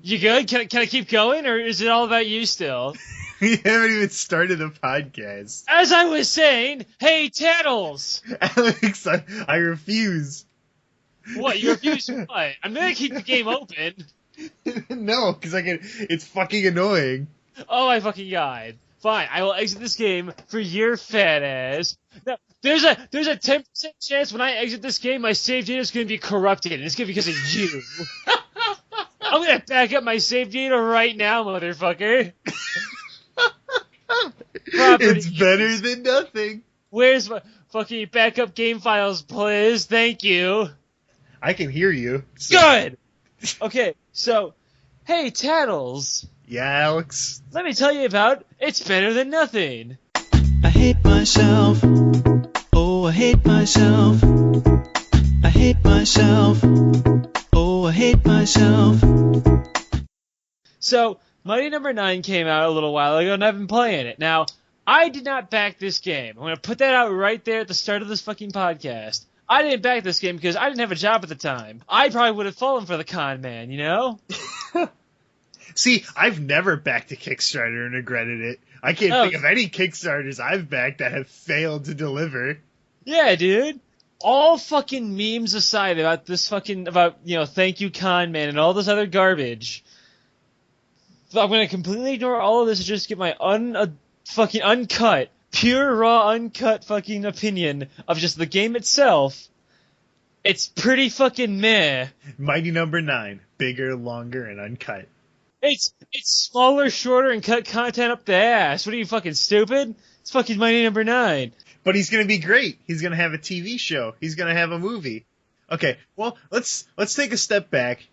You good? Can I keep going, or is it all about you still? You haven't even started the podcast. As I was saying, hey, Tattles! Alex, I refuse. What, you refuse to what? I'm gonna keep the game open. No, because it's fucking annoying. Oh my fucking god. Fine, I will exit this game for your fat ass. Now, there's a 10% chance when I exit this game, my save data is gonna be corrupted, and it's gonna be because of you. I'm gonna back up my save data right now, motherfucker. It's better than nothing. Where's my fucking backup game files, please? Thank you. I can hear you. So. Good! Okay, so, hey, Tattles. Yeah, Alex? Let me tell you about It's Better Than Nothing. I hate myself. Oh, I hate myself. I hate myself. Oh, I hate myself. So, Mighty Number 9 came out a little while ago, and I've been playing it. Now, I did not back this game. I'm going to put that out right there at the start of this fucking podcast. I didn't back this game because I didn't have a job at the time. I probably would have fallen for the con man, you know? See, I've never backed a Kickstarter and regretted it. I can't think of any Kickstarters I've backed that have failed to deliver. Yeah, dude. All fucking memes aside about this fucking, thank you con man and all this other garbage. I'm going to completely ignore all of this and just get my fucking uncut, pure, raw, uncut fucking opinion of just the game itself. It's pretty fucking meh. Mighty Number 9. Bigger, longer, and uncut. It's smaller, shorter, and cut content up the ass. What are you, fucking stupid? It's fucking Mighty Number 9. But he's going to be great. He's going to have a TV show. He's going to have a movie. Okay, well, let's take a step back.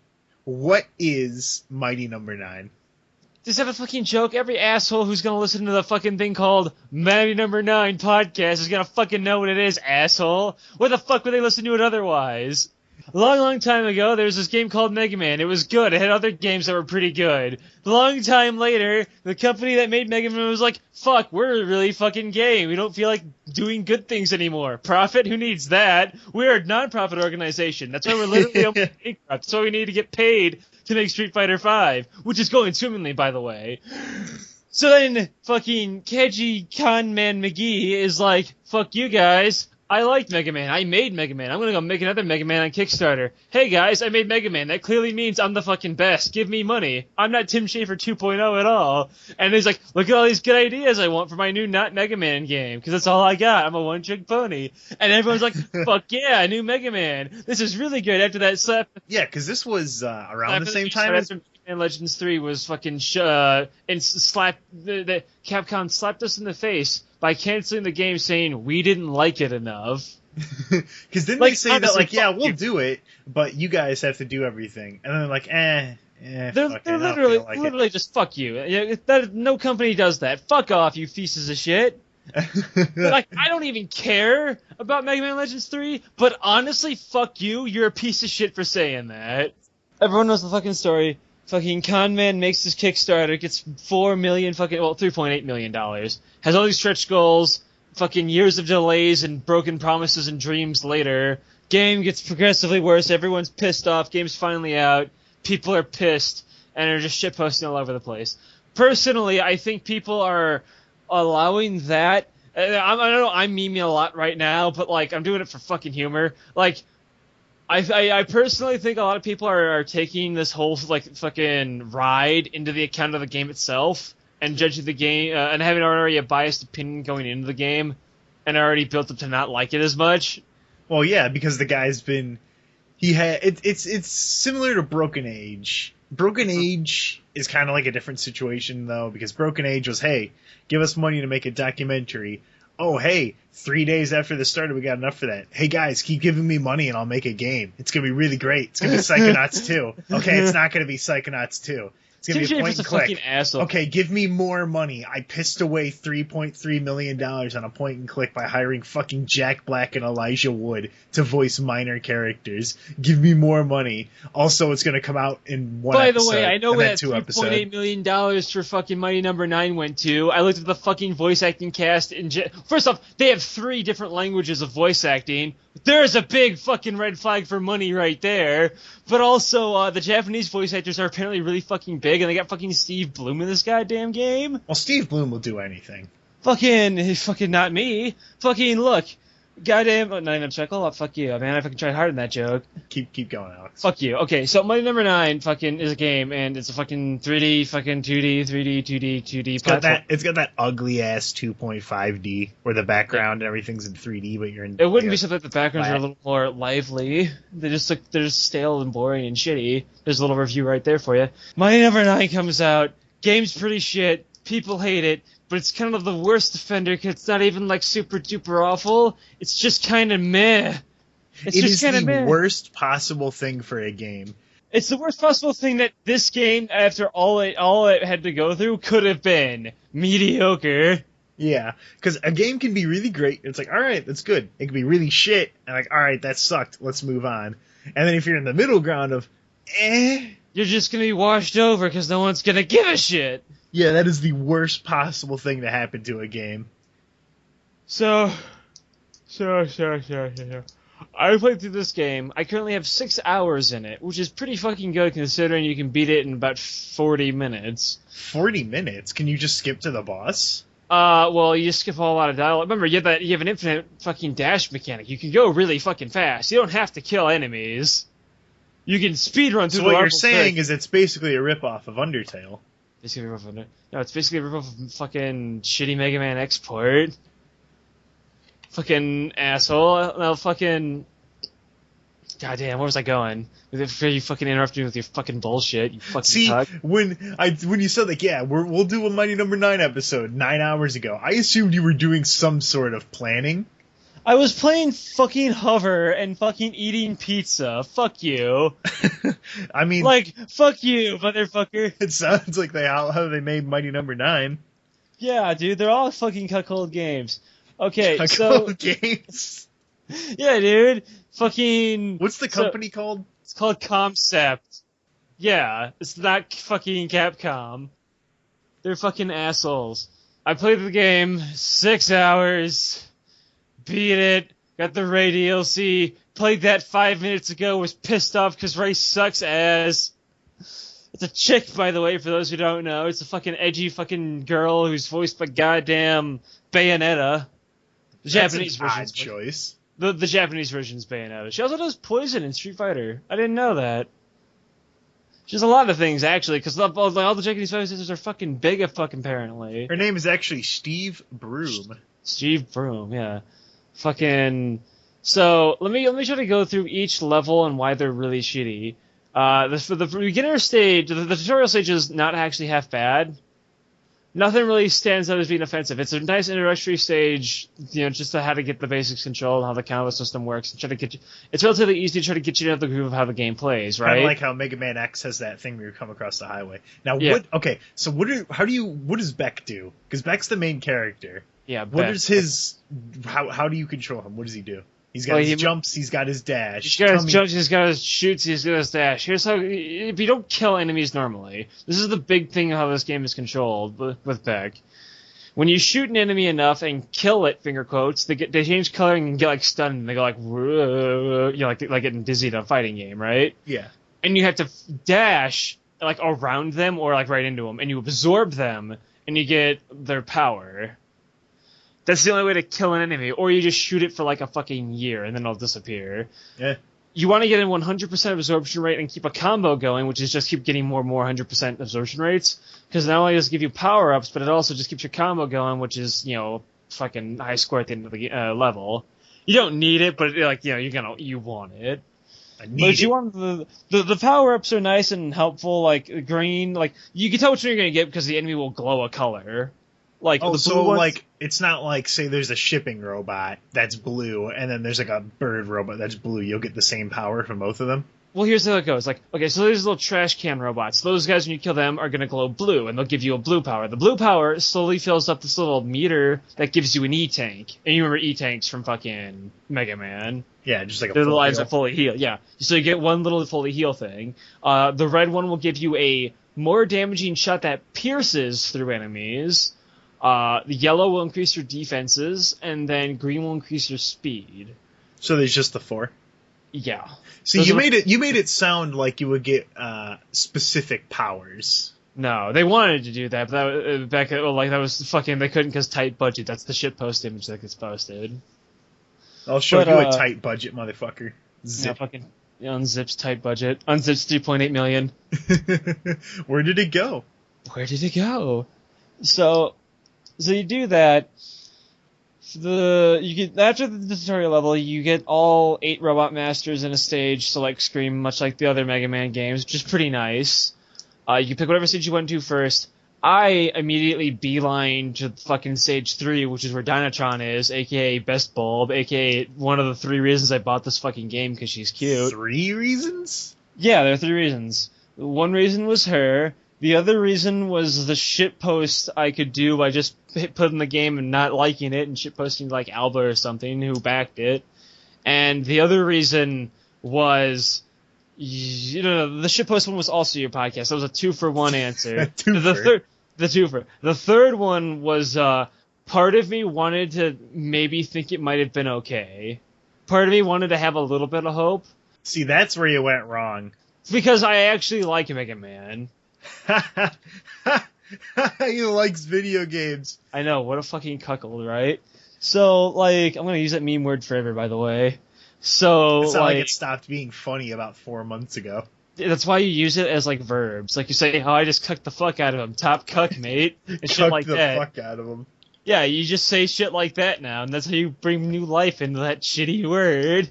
What is Mighty Number 9? Just have a fucking joke. Every asshole who's gonna listen to the fucking thing called Mighty Number 9 podcast is gonna fucking know what it is, asshole. Why the fuck would they listen to it otherwise? A long time ago, there was this game called Mega Man. It was good. It had other games that were pretty good. A long time later, the company that made Mega Man was like, fuck, we're really fucking gay. We don't feel like doing good things anymore. Profit? Who needs that? We're a non-profit organization. That's why we're literally almost bankrupt. That's why we need to get paid to make Street Fighter V, which is going swimmingly, by the way. So then, fucking Keiji Conman McGee is like, fuck you guys. I like Mega Man. I made Mega Man. I'm gonna go make another Mega Man on Kickstarter. Hey guys, I made Mega Man. That clearly means I'm the fucking best. Give me money. I'm not Tim Schafer 2.0 at all. And he's like, look at all these good ideas I want for my new not Mega Man game, because that's all I got. I'm a one-trick pony. And everyone's like, fuck yeah, new Mega Man. This is really good after that slap. Yeah, because this was around the same time as Mega Man Legends 3 was fucking and the Capcom slapped us in the face by canceling the game, saying we didn't like it enough. Because didn't they say that, like, yeah, we'll do it, but you guys have to do everything, and then they're like, they're literally just fuck you. No company does that. Fuck off, you pieces of shit. Like, I don't even care about Mega Man Legends 3, but honestly, fuck you. You're a piece of shit for saying that. Everyone knows the fucking story. Fucking Conman makes this Kickstarter, gets $3.8 million, has all these stretch goals, fucking years of delays and broken promises and dreams later. Game gets progressively worse, everyone's pissed off, game's finally out, people are pissed, and are just shitposting all over the place. Personally, I think people are allowing that. I know I'm memeing a lot right now, but, like, I'm doing it for fucking humor. Like, I personally think a lot of people are taking this whole, like, fucking ride into the account of the game itself and judging the game, and having already a biased opinion going into the game and already built up to not like it as much. Well, yeah, because the guy's been... It's similar to Broken Age. Broken Age is kind of like a different situation, though, because Broken Age was, hey, give us money to make a documentary. Oh, hey, 3 days after the started, we got enough for that. Hey, guys, keep giving me money and I'll make a game. It's going to be really great. It's going to be Psychonauts 2. Okay, it's not going to be Psychonauts 2. It's going to be a point and click. Fucking asshole. Okay, give me more money. I pissed away $3.3 million on a point and click by hiring fucking Jack Black and Elijah Wood to voice minor characters. Give me more money. Also, it's going to come out in one episode. By the way, I know where that $3.8 $3.8 million for fucking Mighty Number 9 went to. I looked at the fucking voice acting cast. First off, they have have 3 different languages of voice acting. There's a big fucking red flag for money right there. But also, the Japanese voice actors are apparently really fucking big, and they got fucking Steve Bloom in this goddamn game. Well, Steve Bloom will do anything. Fucking not me. Fucking look. Goddamn, not even chuckle. Oh, fuck you, man. I fucking tried hard in that joke. Keep going, Alex. Fuck you. Okay, so Mighty Number 9 fucking is a game, and it's a fucking 3D, fucking 2D, 3D, 2D, 2D platform. It's got that ugly ass 2.5D where the background and everything's in 3D, but you're in. It wouldn't be something that the backgrounds are a little more lively. They're just stale and boring and shitty. There's a little review right there for you. Mighty Number 9 comes out. Game's pretty shit. People hate it. But it's kind of the worst offender because it's not even like super duper awful. It's just kind of meh. It is the worst possible thing for a game. It's the worst possible thing that this game, after all it had to go through, could have been mediocre. Yeah, because a game can be really great. It's like, all right, that's good. It can be really shit, and like, all right, that sucked. Let's move on. And then if you're in the middle ground of, you're just gonna be washed over because no one's gonna give a shit. Yeah, that is the worst possible thing to happen to a game. So. I played through this game. I currently have 6 hours in it, which is pretty fucking good considering you can beat it in about 40 minutes. 40 minutes? Can you just skip to the boss? Well, you skip a whole lot of dialogue. Remember, you have an infinite fucking dash mechanic. You can go really fucking fast. You don't have to kill enemies. You can speedrun through the So what you're saying is it's basically a ripoff of Undertale. Basically a ripoff of No, it's basically a ripoff of fucking shitty Mega Man Export. Fucking asshole. No, fucking... Goddamn, where was I going? Before you fucking interrupted me with your fucking bullshit, you fucking cuck. When you said like, yeah, we'll do a Mighty Number 9 episode 9 hours ago, I assumed you were doing some sort of planning. I was playing fucking Hover and fucking eating pizza. Fuck you. I mean... Like, fuck you, motherfucker. It sounds like how they made Mighty Number 9. Yeah, dude, they're all fucking cuckold games. Okay, cuckold games? Yeah, dude. Fucking... What's the company called? It's called Concept. Yeah, it's not fucking Capcom. They're fucking assholes. I played the game 6 hours... Beat it, got the Ray DLC, played that 5 minutes ago, was pissed off because Ray sucks ass. It's a chick, by the way, for those who don't know. It's a fucking edgy fucking girl who's voiced by goddamn Bayonetta. The Japanese version. Odd choice. The Japanese version's Bayonetta. She also does Poison in Street Fighter. I didn't know that. She does a lot of things, actually, because all the Japanese voice actors are fucking big, apparently. Her name is actually Steve Broom. Steve Broom, yeah. Fucking... So, let me try to go through each level and why they're really shitty. For the beginner stage, the tutorial stage is not actually half bad. Nothing really stands out as being offensive. It's a nice introductory stage, just to how to get the basics controlled, how the combo system works, and try to get you... It's relatively easy to try to get you into the groove of how the game plays, right? Kind of like how Mega Man X has that thing where you come across the highway. Now, what does Beck do? Because Beck's the main character. Yeah, What is his... How do you control him? What does he do? He's got his jumps, he's got his dash. He's got his jumps, he's got his shoots, he's got his dash. Here's how... If you don't kill enemies normally, this is the big thing of how this game is controlled with Beck. When you shoot an enemy enough and kill it, finger quotes, they change coloring and get like stunned, and they go like, like getting dizzy in a fighting game, right? Yeah. And you have to dash like around them or like right into them, and you absorb them, and you get their power. That's the only way to kill an enemy, or you just shoot it for like a fucking year and then it'll disappear. Yeah. You want to get in 100% absorption rate and keep a combo going, which is just keep getting more and more 100% absorption rates, because not only does it give you power-ups, but it also just keeps your combo going, which is, fucking high score at the end of the level. You don't need it, but you want it. You want the power-ups are nice and helpful, like green, like you can tell which one you're gonna get because the enemy will glow a color. Like it's not like, say there's a shipping robot that's blue and then there's like a bird robot that's blue. You'll get the same power from both of them. Well, here's how it goes. Like, okay, so there's little trash can robots. Those guys, when you kill them, are gonna glow blue, and they'll give you a blue power. The blue power slowly fills up this little meter that gives you an E-tank. And you remember E-tanks from fucking Mega Man. Yeah, just like a full heal. The lines are fully heal, yeah. So you get one little fully heal thing. The red one will give you a more damaging shot that pierces through enemies. The yellow will increase your defenses, and then green will increase your speed. So there's just the 4? Yeah. See, you made it sound like you would get specific powers. No, they wanted to do that, but that was fucking. They couldn't because tight budget. That's the shitpost image that gets posted. I'll show you a tight budget, motherfucker. Zip. Yeah, fucking Unzip's tight budget. Unzip's 3.8 million. Where did it go? Where did it go? So you do that. After the tutorial level, you get all 8 robot masters in a stage, so like Scream, much like the other Mega Man games, which is pretty nice. You can pick whatever stage you want to first. I immediately beeline to fucking stage 3, which is where Dynatron is, aka Best Bulb, aka one of the 3 reasons I bought this fucking game, because she's cute. 3 reasons? Yeah, there are 3 reasons. One reason was her. The other reason was the shitpost I could do by just putting the game and not liking it and shitposting like Alba or something who backed it. And the other reason was, the shitpost one was also your podcast. That was a 2-for-1 answer. The twofer. The third one was, part of me wanted to maybe think it might have been okay. Part of me wanted to have a little bit of hope. See, that's where you went wrong. Because I actually like Mega Man. He likes video games. I know, what a fucking cuckold, right? So, like, I'm gonna use that meme word forever, by the way. So, it's not like it stopped being funny about 4 months ago. That's why you use it as, like, verbs. Like, you say, I just cucked the fuck out of him. Top cuck, mate. And shit like that. Cucked the fuck out of him. Yeah, you just say shit like that now, and that's how you bring new life into that shitty word.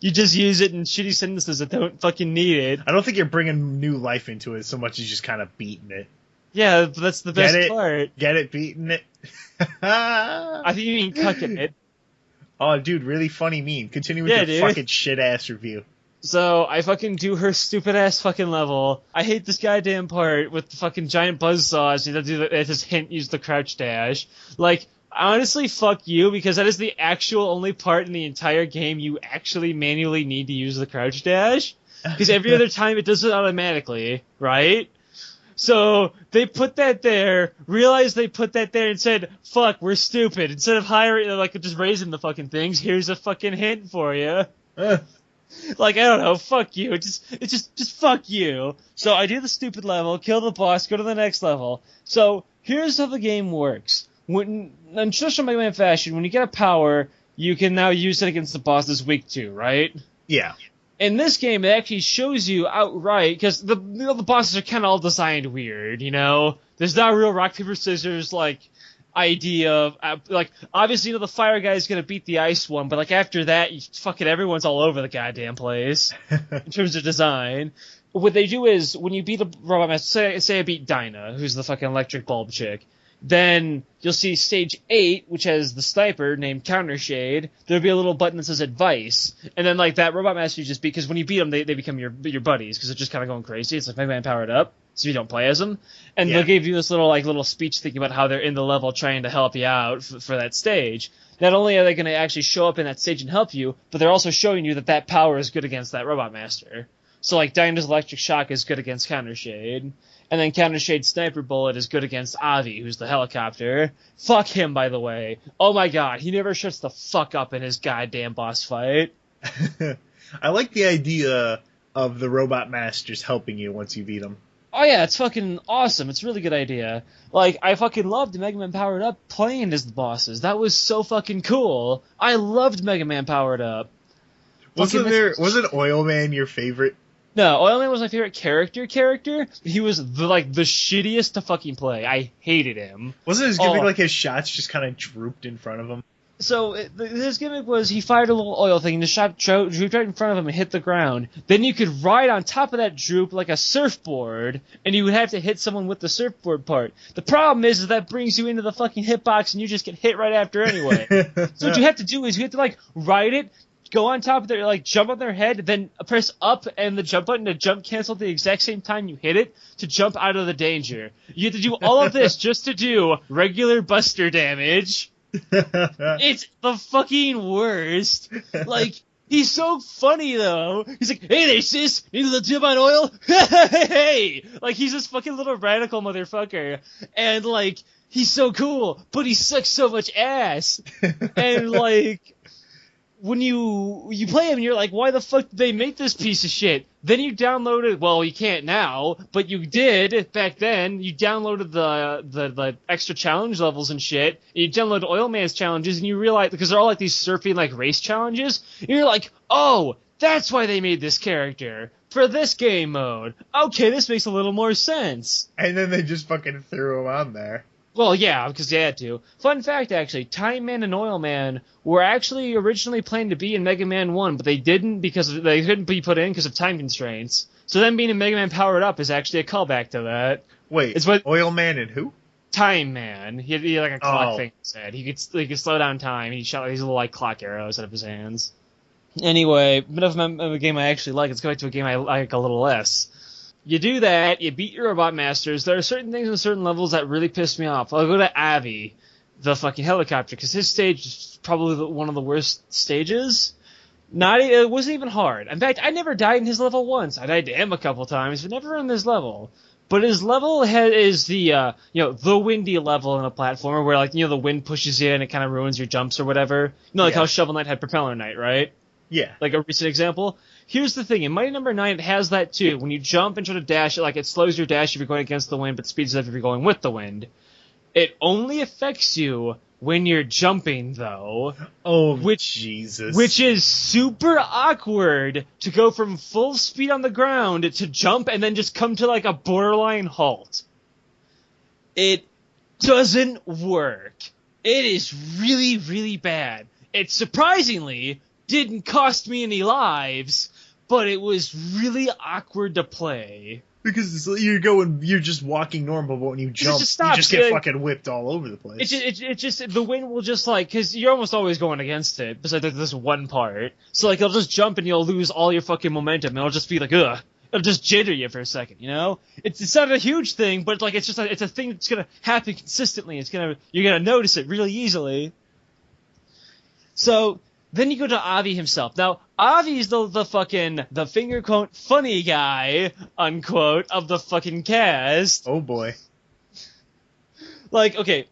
You just use it in shitty sentences that don't fucking need it. I don't think you're bringing new life into it so much as just kind of beating it. Yeah, but that's the best part. Get it? Beating it? I think you mean cucking it. Oh, dude, really funny meme. Continue with your fucking shit-ass review. So, I fucking do her stupid-ass fucking level. I hate this goddamn part with the fucking giant buzzsaws. You do this hint, use the crouch dash. Like, honestly, fuck you, because that is the actual only part in the entire game you actually manually need to use the crouch dash. Because every other time it does it automatically, right? So, they put that there, realized they put that there and said, fuck, we're stupid. Instead of just raising the fucking things, here's a fucking hint for you. Like, I don't know, fuck you. It's just fuck you. So I do the stupid level, kill the boss, go to the next level. So, here's how the game works. In traditional Mega Man fashion, when you get a power, you can now use it against the boss that's weak to, right? Yeah. In this game, it actually shows you outright, because the bosses are kind of all designed weird, you know? There's not a real rock, paper, scissors, like, idea of, like, obviously, the fire guy is gonna beat the ice one, but, like, after that, everyone's all over the goddamn place, in terms of design. What they do is, when you beat a robot master, say I beat Dinah, who's the fucking electric bulb chick, then you'll see stage 8, which has the sniper named Countershade. There'll be a little button that says advice. And then, like, that robot master you just beat, because when you beat them, they become your buddies, because they're just kind of going crazy. It's like Mega Man powered up, so you don't play as them. And they'll give you this little speech thinking about how they're in the level trying to help you out for that stage. Not only are they going to actually show up in that stage and help you, but they're also showing you that power is good against that robot master. So, like, Dinah's electric shock is good against Countershade. And then Countershade's sniper bullet is good against Avi, who's the helicopter. Fuck him, by the way. Oh my god, he never shuts the fuck up in his goddamn boss fight. I like the idea of the robot masters helping you once you beat them. Oh yeah, it's fucking awesome. It's a really good idea. Like, I fucking loved Mega Man Powered Up playing as the bosses. That was so fucking cool. I loved Mega Man Powered Up. Wasn't Oil Man your favorite? No, Oil Man was my favorite character. He was the shittiest to fucking play. I hated him. Wasn't his gimmick like his shots just kind of drooped in front of him? So his gimmick was he fired a little oil thing and the shot drooped right in front of him and hit the ground. Then you could ride on top of that droop like a surfboard, and you would have to hit someone with the surfboard part. The problem is that brings you into the fucking hitbox and you just get hit right after anyway. So what you have to do is you have to ride it, go on top of their, jump on their head, then press up and the jump button to jump cancel at the exact same time you hit it to jump out of the danger. You have to do all of this just to do regular buster damage. It's the fucking worst. He's so funny, though. He's like, hey there, sis, need a little tip on oil? Hey! Like, he's this fucking little radical motherfucker. And, like, he's so cool, but he sucks so much ass. And, like, when you play him, you're like, why the fuck did they make this piece of shit? Then you downloaded, well, you can't now, but you did back then. You downloaded the extra challenge levels and shit. And you downloaded Oil Man's challenges, and you realize, because they're all like these surfing like race challenges, and you're like, oh, that's why they made this character for this game mode. Okay, this makes a little more sense. And then they just fucking threw him on there. Well, yeah, because they had to. Fun fact, actually, Time Man and Oil Man were actually originally planned to be in Mega Man 1, but they didn't because they couldn't be put in because of time constraints. So them being in Mega Man Powered Up is actually a callback to that. Wait, it's what Oil Man and who? Time Man. He had like a clock thing he said. He could slow down time. He shot these little like clock arrows out of his hands. Anyway, enough of a game I actually like. Let's go back to a game I like a little less. You do that, you beat your robot masters. There are certain things in certain levels that really piss me off. I'll go to Avi, the fucking helicopter, because his stage is probably one of the worst stages. It wasn't even hard. In fact, I never died in his level once. I died to him a couple times, but never in this level. But his level is the windy level in a platformer where, like, the wind pushes you and it kind of ruins your jumps or whatever. How Shovel Knight had Propeller Knight, right? Yeah. Like a recent example. Here's the thing, in Mighty Number 9 it has that too. When you jump and try to dash, it slows your dash if you're going against the wind, but speeds it up if you're going with the wind. It only affects you when you're jumping, though. Oh, Jesus. Which is super awkward to go from full speed on the ground to jump and then just come to, like, a borderline halt. It doesn't work. It is really, really bad. It surprisingly didn't cost me any lives, but it was really awkward to play. Because you're just walking normal, but when you jump, you just get fucking whipped all over the place. It just, the wind will just because you're almost always going against it, besides this one part. So it'll just jump and you'll lose all your fucking momentum, and it'll just be like, ugh. It'll just jitter you for a second, It's not a huge thing, but it's a thing that's gonna happen consistently. You're gonna notice it really easily. So, then you go to Avi himself. Now, Avi's the finger quote funny guy, unquote, of the fucking cast. Oh boy. Okay,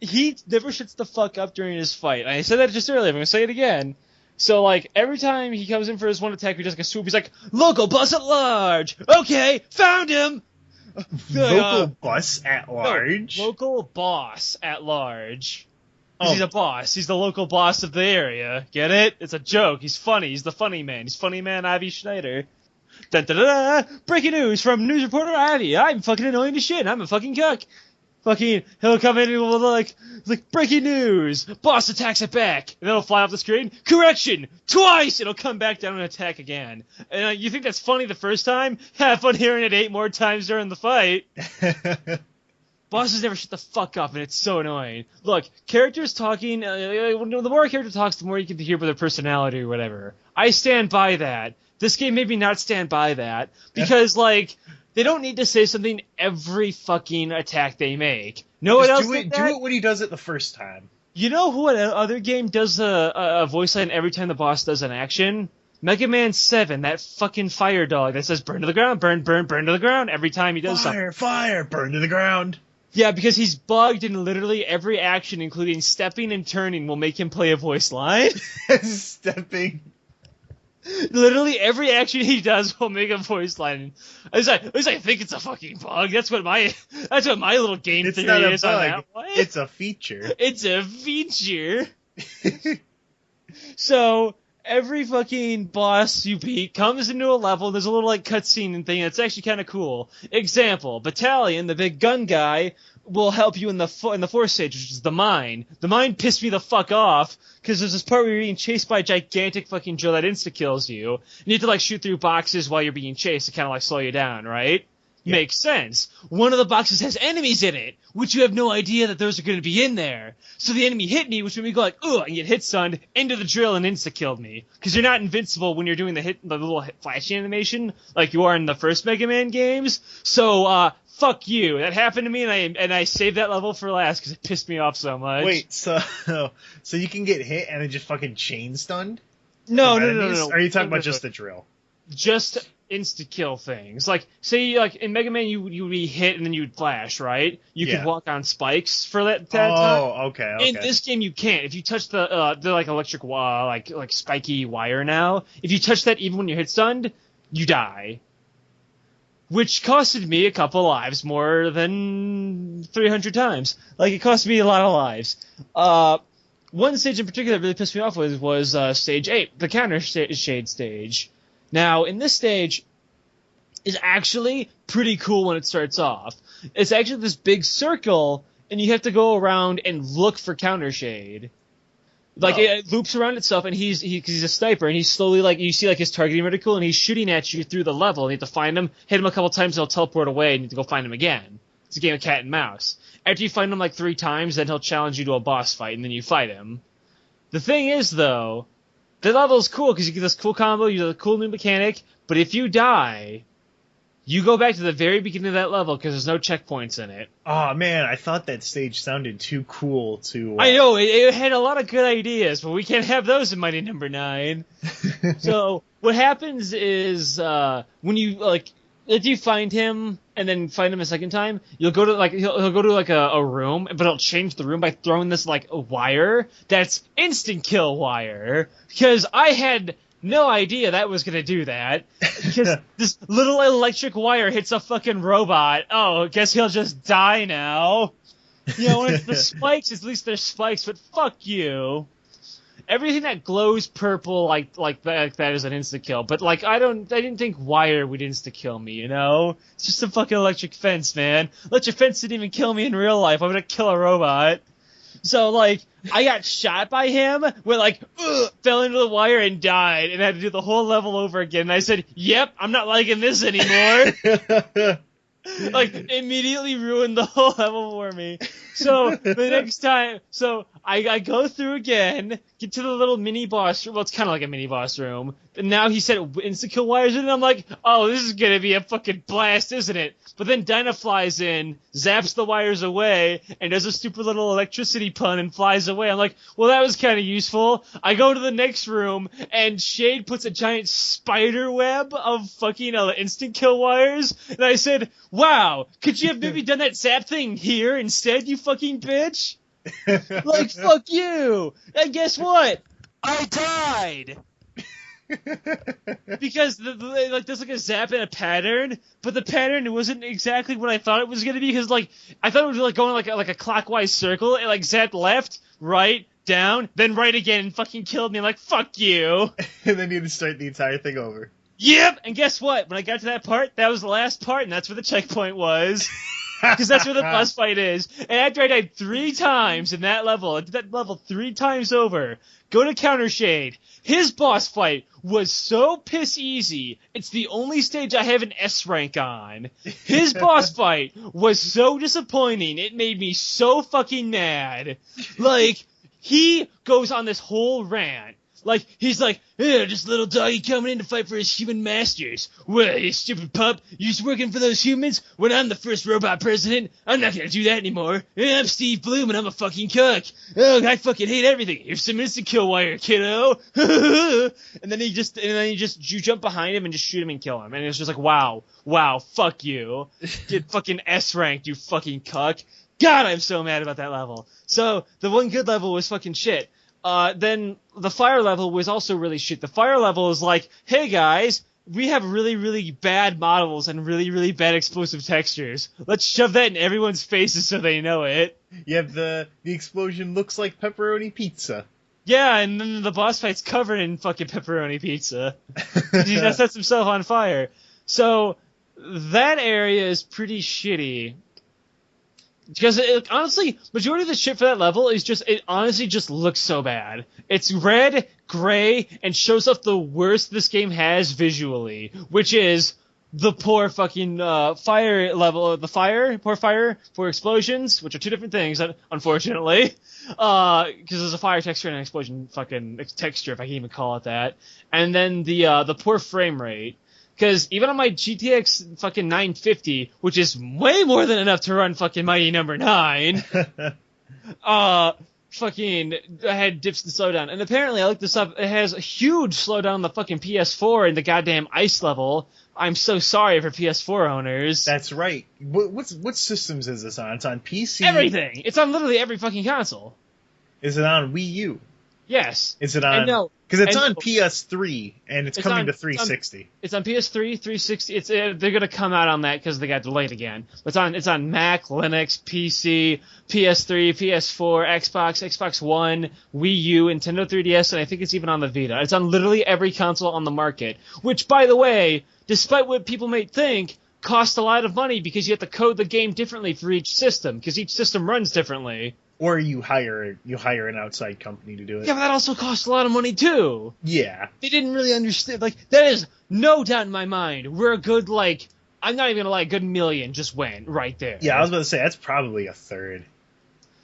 he never shuts the fuck up during his fight. I said that just earlier, I'm gonna say it again. So, every time he comes in for his one attack, he does a swoop, he's like, local boss at large! Okay, found him! Local boss at large? No, local boss at large. He's a boss. He's the local boss of the area. Get it? It's a joke. He's funny. He's the funny man. He's funny man Avi Schneider. Da-da-da-da! Breaking news from news reporter Avi. I'm fucking annoying as shit. I'm a fucking cuck. He'll come in and will like, breaking news. Boss attacks it back. And then it'll fly off the screen. Correction! Twice! It'll come back down and attack again. And you think that's funny the first time? Have fun hearing it 8 more times during the fight. Bosses never shut the fuck up, and it's so annoying. Look, characters talking, the more a character talks, the more you get to hear about their personality or whatever. I stand by that. This game made me not stand by that, because, they don't need to say something every fucking attack they make. No one else did that? Do it when he does it the first time. You know who other game does a voice line every time the boss does an action? Mega Man 7, that fucking fire dog that says burn to the ground, burn, burn, burn to the ground every time he does something. Fire, burn to the ground. Yeah, because he's bugged and literally every action, including stepping and turning, will make him play a voice line. Stepping. Literally every action he does will make a voice line. At least I think it's a fucking bug. That's what my little game it's theory not a is bug. on that one. It's a feature. It's a feature. So every fucking boss you beat comes into a level. There's a little cutscene and thing. It's actually kind of cool. Example: Battalion, the big gun guy, will help you in the fourth stage, which is the mine. The mine pissed me the fuck off because there's this part where you're being chased by a gigantic fucking drill that insta kills you. You need to shoot through boxes while you're being chased to kind of slow you down, right? Yeah. Makes sense. One of the boxes has enemies in it, which you have no idea that those are going to be in there. So the enemy hit me, which made me go ugh, and get hit stunned into the drill and insta-killed me. Because you're not invincible when you're doing the little flashing animation like you are in the first Mega Man games. So, fuck you. That happened to me, and I saved that level for last because it pissed me off so much. Wait, so you can get hit and then just fucking chain stunned? No. Are you talking No. about just the drill? Just insta-kill things. Like, say, like, in Mega Man, you would be hit and then you would flash, right? You could walk on spikes for that time. Oh, okay. In this game, you can't. If you touch the like, electric, like spiky wire now, if you touch that even when you're hit stunned, you die. Which costed me a couple lives, more than 300 times. Like, it cost me a lot of lives. One stage in particular that really pissed me off was Stage 8, the counter shade stage. Now, in this stage, is actually pretty cool when it starts off. It's actually this big circle, and you have to go around and look for counter shade. Like, it loops around itself, and cause he's a sniper, and he's slowly, like, you see, like, his targeting reticle, and he's shooting at you through the level, and you have to find him, hit him a couple times, and he'll teleport away, and you have to go find him again. It's a game of cat and mouse. After you find him, like, 3 times, then he'll challenge you to a boss fight, and then you fight him. The thing is, though, the level's cool, because you get this cool combo, you get a cool new mechanic, but if you die, you go back to the very beginning of that level, because there's no checkpoints in it. Oh, man, I thought that stage sounded too cool to... I know, it had a lot of good ideas, but we can't have those in Mighty Number 9. So, what happens is, when you, like, if you find him, and then find him a second time, you'll go to, like, he'll go to, like, a room, but he'll change the room by throwing this, like, a wire that's instant kill wire. Because I had no idea that was gonna do that. Because this little electric wire hits a fucking robot. Oh, guess he'll just die now. You know, when it's the spikes, at least there's spikes, but fuck you. Everything that glows purple like that is an insta-kill. But, like, I didn't think wire would insta-kill me, you know? It's just a fucking electric fence, man. Electric fence didn't even kill me in real life. I'm gonna kill a robot. So, like, I got shot by him, went like, fell into the wire and died, and had to do the whole level over again. And I said, yep, I'm not liking this anymore. Like, immediately ruined the whole level for me. So, the next time, I go through again, get to the little mini boss room. Well, it's kind of like a mini boss room. And now he said insta-kill wires in, and I'm like, oh, this is gonna be a fucking blast, isn't it? But then Dinah flies in, zaps the wires away, and does a stupid little electricity pun and flies away. I'm like, well, that was kind of useful. I go to the next room, and Shade puts a giant spider web of fucking instant kill wires, and I said, wow, could you have maybe done that zap thing here instead, you fucking bitch? Like, fuck you! And guess what? I died! Because like there's like a zap and a pattern, but the pattern wasn't exactly what I thought it was gonna be. Because like I thought it was like going like a clockwise circle. It like zapped left, right, down, then right again, and fucking killed me. I'm like, fuck you. And then you had to start the entire thing over. Yep. And guess what? When I got to that part, that was the last part, and that's where the checkpoint was. Because that's where the boss fight is. And after I died 3 times in that level, I did that level 3 times over, go to Counter Shade. His boss fight was so piss easy, it's the only stage I have an S rank on. His boss fight was so disappointing, it made me so fucking mad. Like, he goes on this whole rant. Like, he's like, just a little doggy coming in to fight for his human masters. Well, you stupid pup, you just working for those humans? When I'm the first robot president, I'm not gonna do that anymore. I'm Steve Bloom and I'm a fucking cuck. Oh, I fucking hate everything. Here's some instant kill wire, kiddo. And then you jump behind him and just shoot him and kill him. And it's just like, wow, fuck you. Get fucking S ranked, you fucking cuck. God, I'm so mad about that level. So, the one good level was fucking shit. Then the fire level was also really shit. The fire level is like, hey guys, we have really, really bad models and really, really bad explosive textures. Let's shove that in everyone's faces so they know it. You have the explosion looks like pepperoni pizza. Yeah, and then the boss fight's covered in fucking pepperoni pizza. He sets himself on fire. So, that area is pretty shitty. Because honestly, majority of the shit for that level is just, it honestly just looks so bad. It's red, gray, and shows off the worst this game has visually, which is the poor fucking fire level, poor explosions, which are 2 different things, unfortunately. Because there's a fire texture and an explosion fucking texture, if I can even call it that. And then the poor frame rate. Because even on my GTX fucking 950, which is way more than enough to run fucking Mighty Number 9, fucking had dips and slowdown. And apparently, I looked this up, it has a huge slowdown on the fucking PS4 and the goddamn ice level. I'm so sorry for PS4 owners. That's right. What systems is this on? It's on PC? Everything! It's on literally every fucking console. Is it on Wii U? Yes. Is it on... No. Because it's on PS3, and it's coming to 360. It's on PS3, 360. They're gonna come out on that because they got delayed again. But it's on Mac, Linux, PC, PS3, PS4, Xbox One, Wii U, Nintendo 3DS, and I think it's even on the Vita. It's on literally every console on the market. Which, by the way, despite what people may think, costs a lot of money because you have to code the game differently for each system, because each system runs differently. Or you hire an outside company to do it. Yeah, but that also costs a lot of money too. Yeah. They didn't really understand. Like, that is no doubt in my mind. We're a good, like, I'm not even gonna lie, a good million just went right there. Yeah, I was about to say, that's probably a third.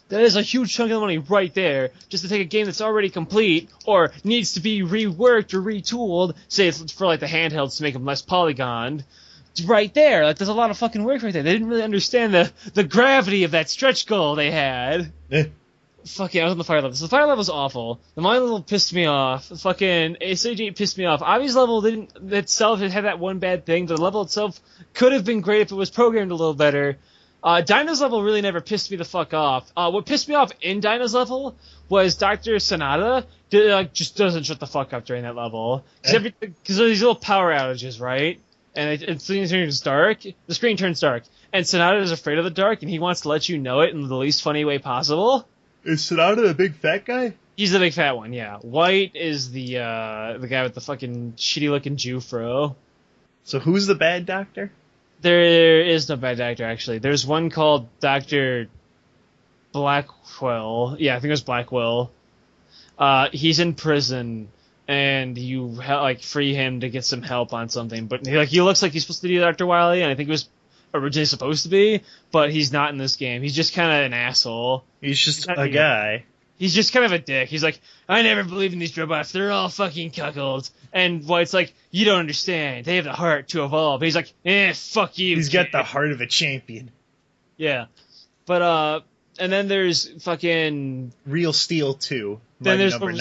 That is a huge chunk of the money right there, just to take a game that's already complete, or needs to be reworked or retooled, say it's for, like, the handhelds to make them less polygoned. Right there. Like, there's a lot of fucking work right there. They didn't really understand the gravity of that stretch goal they had. Fuck yeah, I was on the fire level. So the fire level's awful. The mine level pissed me off. The fucking Stage 8 pissed me off. Obvious level itself had that one bad thing. The level itself could have been great if it was programmed a little better. Dino's level really never pissed me the fuck off. What pissed me off in Dino's level was Dr. Sonata just doesn't shut the fuck up during that level. Because there's these little power outages, right? And the screen turns dark. The screen turns dark. And Sonata is afraid of the dark, and he wants to let you know it in the least funny way possible. Is Sonata the big fat guy? He's the big fat one, yeah. White is the guy with the fucking shitty-looking Jew fro. So who's the bad doctor? There is no bad doctor, actually. There's one called Dr. Blackwell. Yeah, I think it was Blackwell. He's in prison, and you free him to get some help on something. But he looks like he's supposed to be Dr. Wily, and I think he was originally supposed to be, but he's not in this game. He's just kind of an asshole. He's just a guy. He's just kind of a dick. He's like, I never believe in these robots. They're all fucking cuckolds. And White's like, you don't understand. They have the heart to evolve. But he's like, fuck you. He's got the heart of a champion. Yeah. But, and then there's fucking... Real Steel 2. Then there's number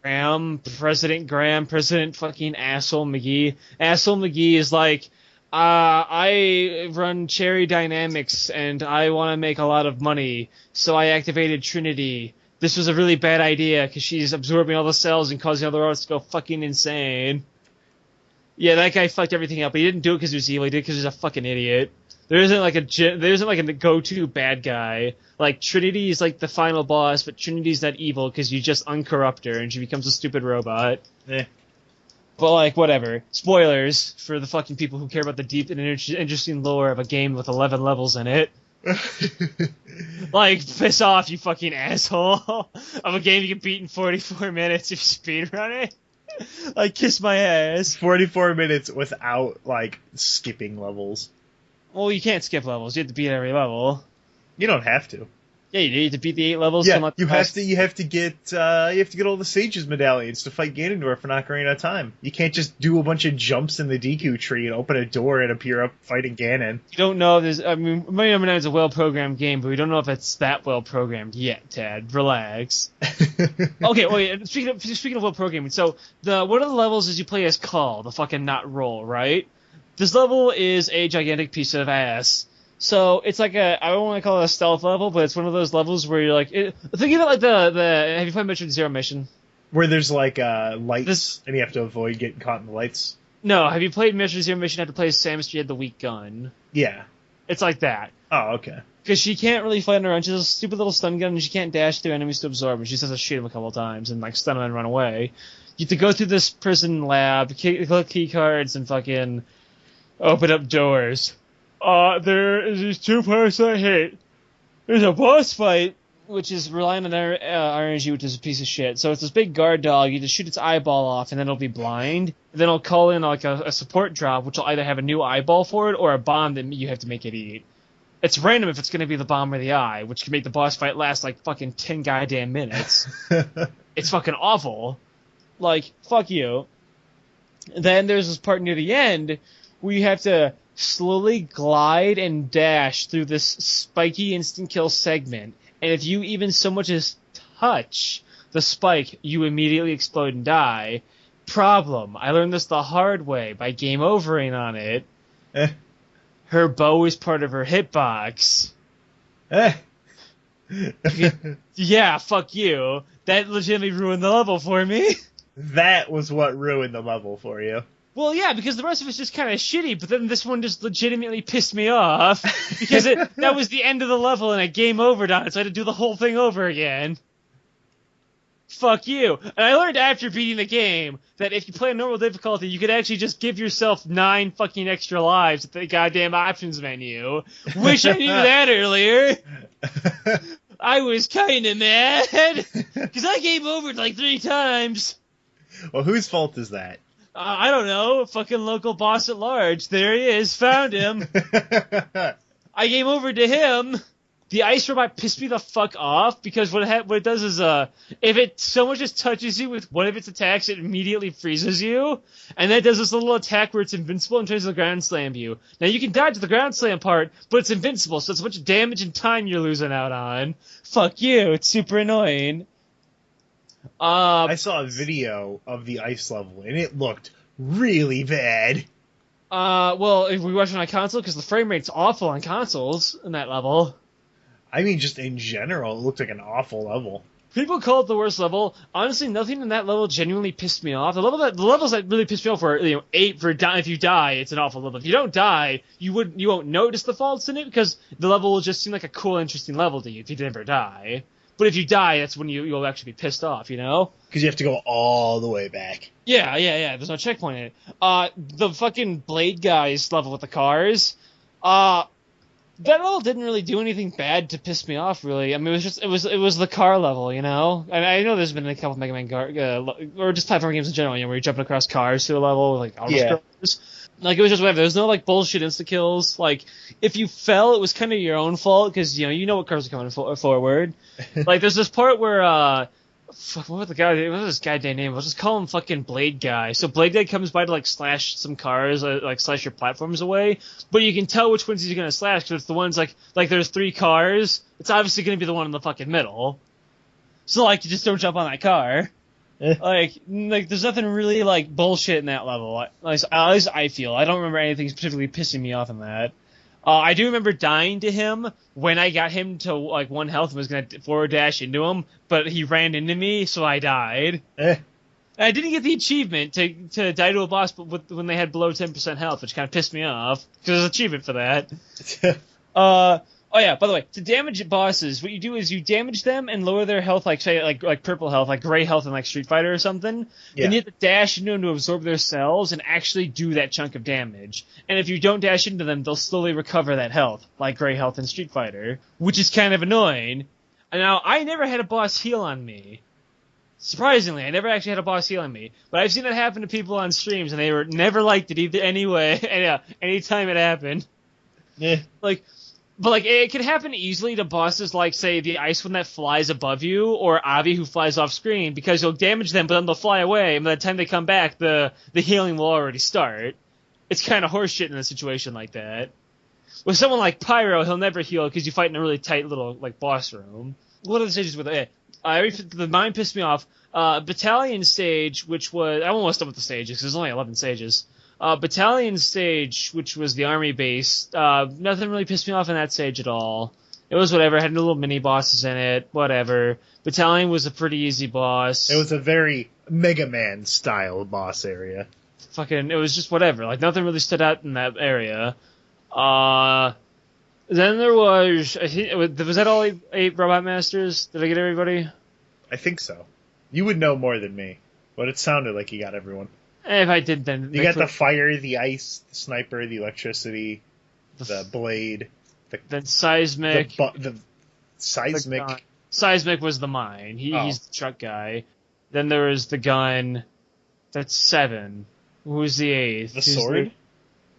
9. President Graham, President fucking Asshole McGee. Asshole McGee is like, I run Cherry Dynamics and I want to make a lot of money, so I activated Trinity. This was a really bad idea because she's absorbing all the cells and causing all the robots to go fucking insane. Yeah, that guy fucked everything up, but he didn't do it because he was evil. He did it because he's a fucking idiot. There isn't like a go-to bad guy. Like, Trinity is like the final boss, but Trinity's not evil because you just uncorrupt her and she becomes a stupid robot. But, like, whatever. Spoilers for the fucking people who care about the deep and interesting lore of a game with 11 levels in it. Like, piss off, you fucking asshole. Of a game you can beat in 44 minutes if you speedrun it. Like, kiss my ass. 44 minutes without, like, skipping levels. Well, you can't skip levels. You have to beat every level. You don't have to. Yeah, you do. You have to beat the 8 levels. Yeah, you have to get all the Sage's medallions to fight Ganondorf for Ocarina of Time. You can't just do a bunch of jumps in the Deku tree and open a door and appear up fighting Ganon. You don't know if there's... I mean, Mario Number 9 is a well-programmed game, but we don't know if it's that well-programmed yet, Tad. Relax. Okay, wait, speaking of well-programming, so one of the levels is you play as Call, the fucking not roll, right? This level is a gigantic piece of ass. So it's like I don't want to call it a stealth level, but it's one of those levels where you're like, think of it like the have you played Metroid Zero Mission? Where there's like lights and you have to avoid getting caught in the lights. No, have you played Metroid Zero Mission? You have to play as Samus. You had the weak gun. Yeah, it's like that. Oh, okay. Because she can't really fight on her own. She has a stupid little stun gun, and she can't dash through enemies to absorb them. She just has to shoot them a couple times and like stun them and run away. You have to go through this prison lab, collect key cards, and fucking open up doors. There is these 2 parts I hate. There's a boss fight, which is relying on RNG, which is a piece of shit. So it's this big guard dog. You just shoot its eyeball off, and then it'll be blind. Then it'll call in like a support drop, which will either have a new eyeball for it or a bomb that you have to make it eat. It's random if it's going to be the bomb or the eye, which can make the boss fight last like fucking 10 goddamn minutes. It's fucking awful. Like, fuck you. Then there's this part near the end where you have to slowly glide and dash through this spiky instant kill segment, and if you even so much as touch the spike, you immediately explode and die. Problem, I learned this the hard way by game overing on it. Her bow is part of her hitbox. Yeah, fuck you. That legitimately ruined the level for me. That was what ruined the level for you. Well, yeah, because the rest of it's just kind of shitty, but then this one just legitimately pissed me off, because that was the end of the level and I game overed on it, so I had to do the whole thing over again. Fuck you. And I learned after beating the game that if you play a normal difficulty, you could actually just give yourself 9 fucking extra lives at the goddamn options menu. Wish I knew that earlier. I was kinda mad, because I game overed like 3 times. Well, whose fault is that? I don't know. Fucking local boss at large. There he is. Found him. I game over to him. The ice robot pissed me the fuck off because what it does is if it so much as touches you with one of its attacks, it immediately freezes you, and that does this little attack where it's invincible and tries to ground slam you. Now you can dodge the ground slam part, but it's invincible, so it's a bunch of damage and time you're losing out on. Fuck you. It's super annoying. I saw a video of the ice level, and it looked really bad. Well, if we watch it on console, because the frame rate's awful on consoles in that level. I mean, just in general, it looked like an awful level. People call it the worst level. Honestly, nothing in that level genuinely pissed me off. The levels that really pissed me off were, 8 for if you die, it's an awful level. If you don't die, you won't notice the faults in it because the level will just seem like a cool, interesting level to you if you never die. But if you die, that's when you'll actually be pissed off, you know? Because you have to go all the way back. Yeah. There's no checkpoint in it. The fucking Blade guys level with the cars, that level didn't really do anything bad to piss me off, really. I mean, it was the car level, you know? And I know there's been a couple Mega Man or just platform games in general, where you're jumping across cars to a level, like, cars. Like, it was just whatever. There was no, bullshit insta-kills. Like, if you fell, it was kind of your own fault, because, you know what cars are coming forward. Like, there's this part where, what was this guy name? We'll just call him fucking Blade Guy. So Blade Guy comes by to, slash some cars, slash your platforms away, but you can tell which ones he's gonna slash, because it's the ones, like there's 3 cars, it's obviously gonna be the one in the fucking middle. So, you just don't jump on that car. There's nothing really, bullshit in that level. At least I feel. I don't remember anything specifically pissing me off in that. I do remember dying to him when I got him to, 1 health and was gonna forward dash into him, but he ran into me, so I died. I didn't get the achievement to die to a boss when they had below 10% health, which kind of pissed me off, because there's an achievement for that. Oh yeah, by the way, to damage bosses, what you do is you damage them and lower their health, say purple health, gray health in Street Fighter or something. Yeah. Then you have to dash into them to absorb their cells and actually do that chunk of damage. And if you don't dash into them, they'll slowly recover that health, like gray health in Street Fighter, which is kind of annoying. And now, I never had a boss heal on me. Surprisingly, I never actually had a boss heal on me. But I've seen it happen to people on streams, and they never liked it either anyway, anytime it happened. Yeah. But it can happen easily to bosses like, say, the ice one that flies above you, or Avi who flies off screen, because you'll damage them, but then they'll fly away, and by the time they come back, the healing will already start. It's kind of horseshit in a situation like that. With someone like Pyro, he'll never heal, because you fight in a really tight little, boss room. What are the stages with it? The mine pissed me off. Battalion Stage, which was... I'm almost done with the stages, because there's only 11 stages. Battalion Stage, which was the army base, nothing really pissed me off in that stage at all. It was whatever, it had little mini-bosses in it, whatever. Battalion was a pretty easy boss. It was a very Mega Man-style boss area. It was just whatever, nothing really stood out in that area. Then there was that all 8 Robot Masters? Did I get everybody? I think so. You would know more than me, but it sounded like you got everyone. If I did, then... You got the fire, the ice, the sniper, the electricity, the blade... Then Seismic... The Seismic... Seismic was the mine. He's the truck guy. Then there was the gun. That's 7. Who's the 8th? The sword?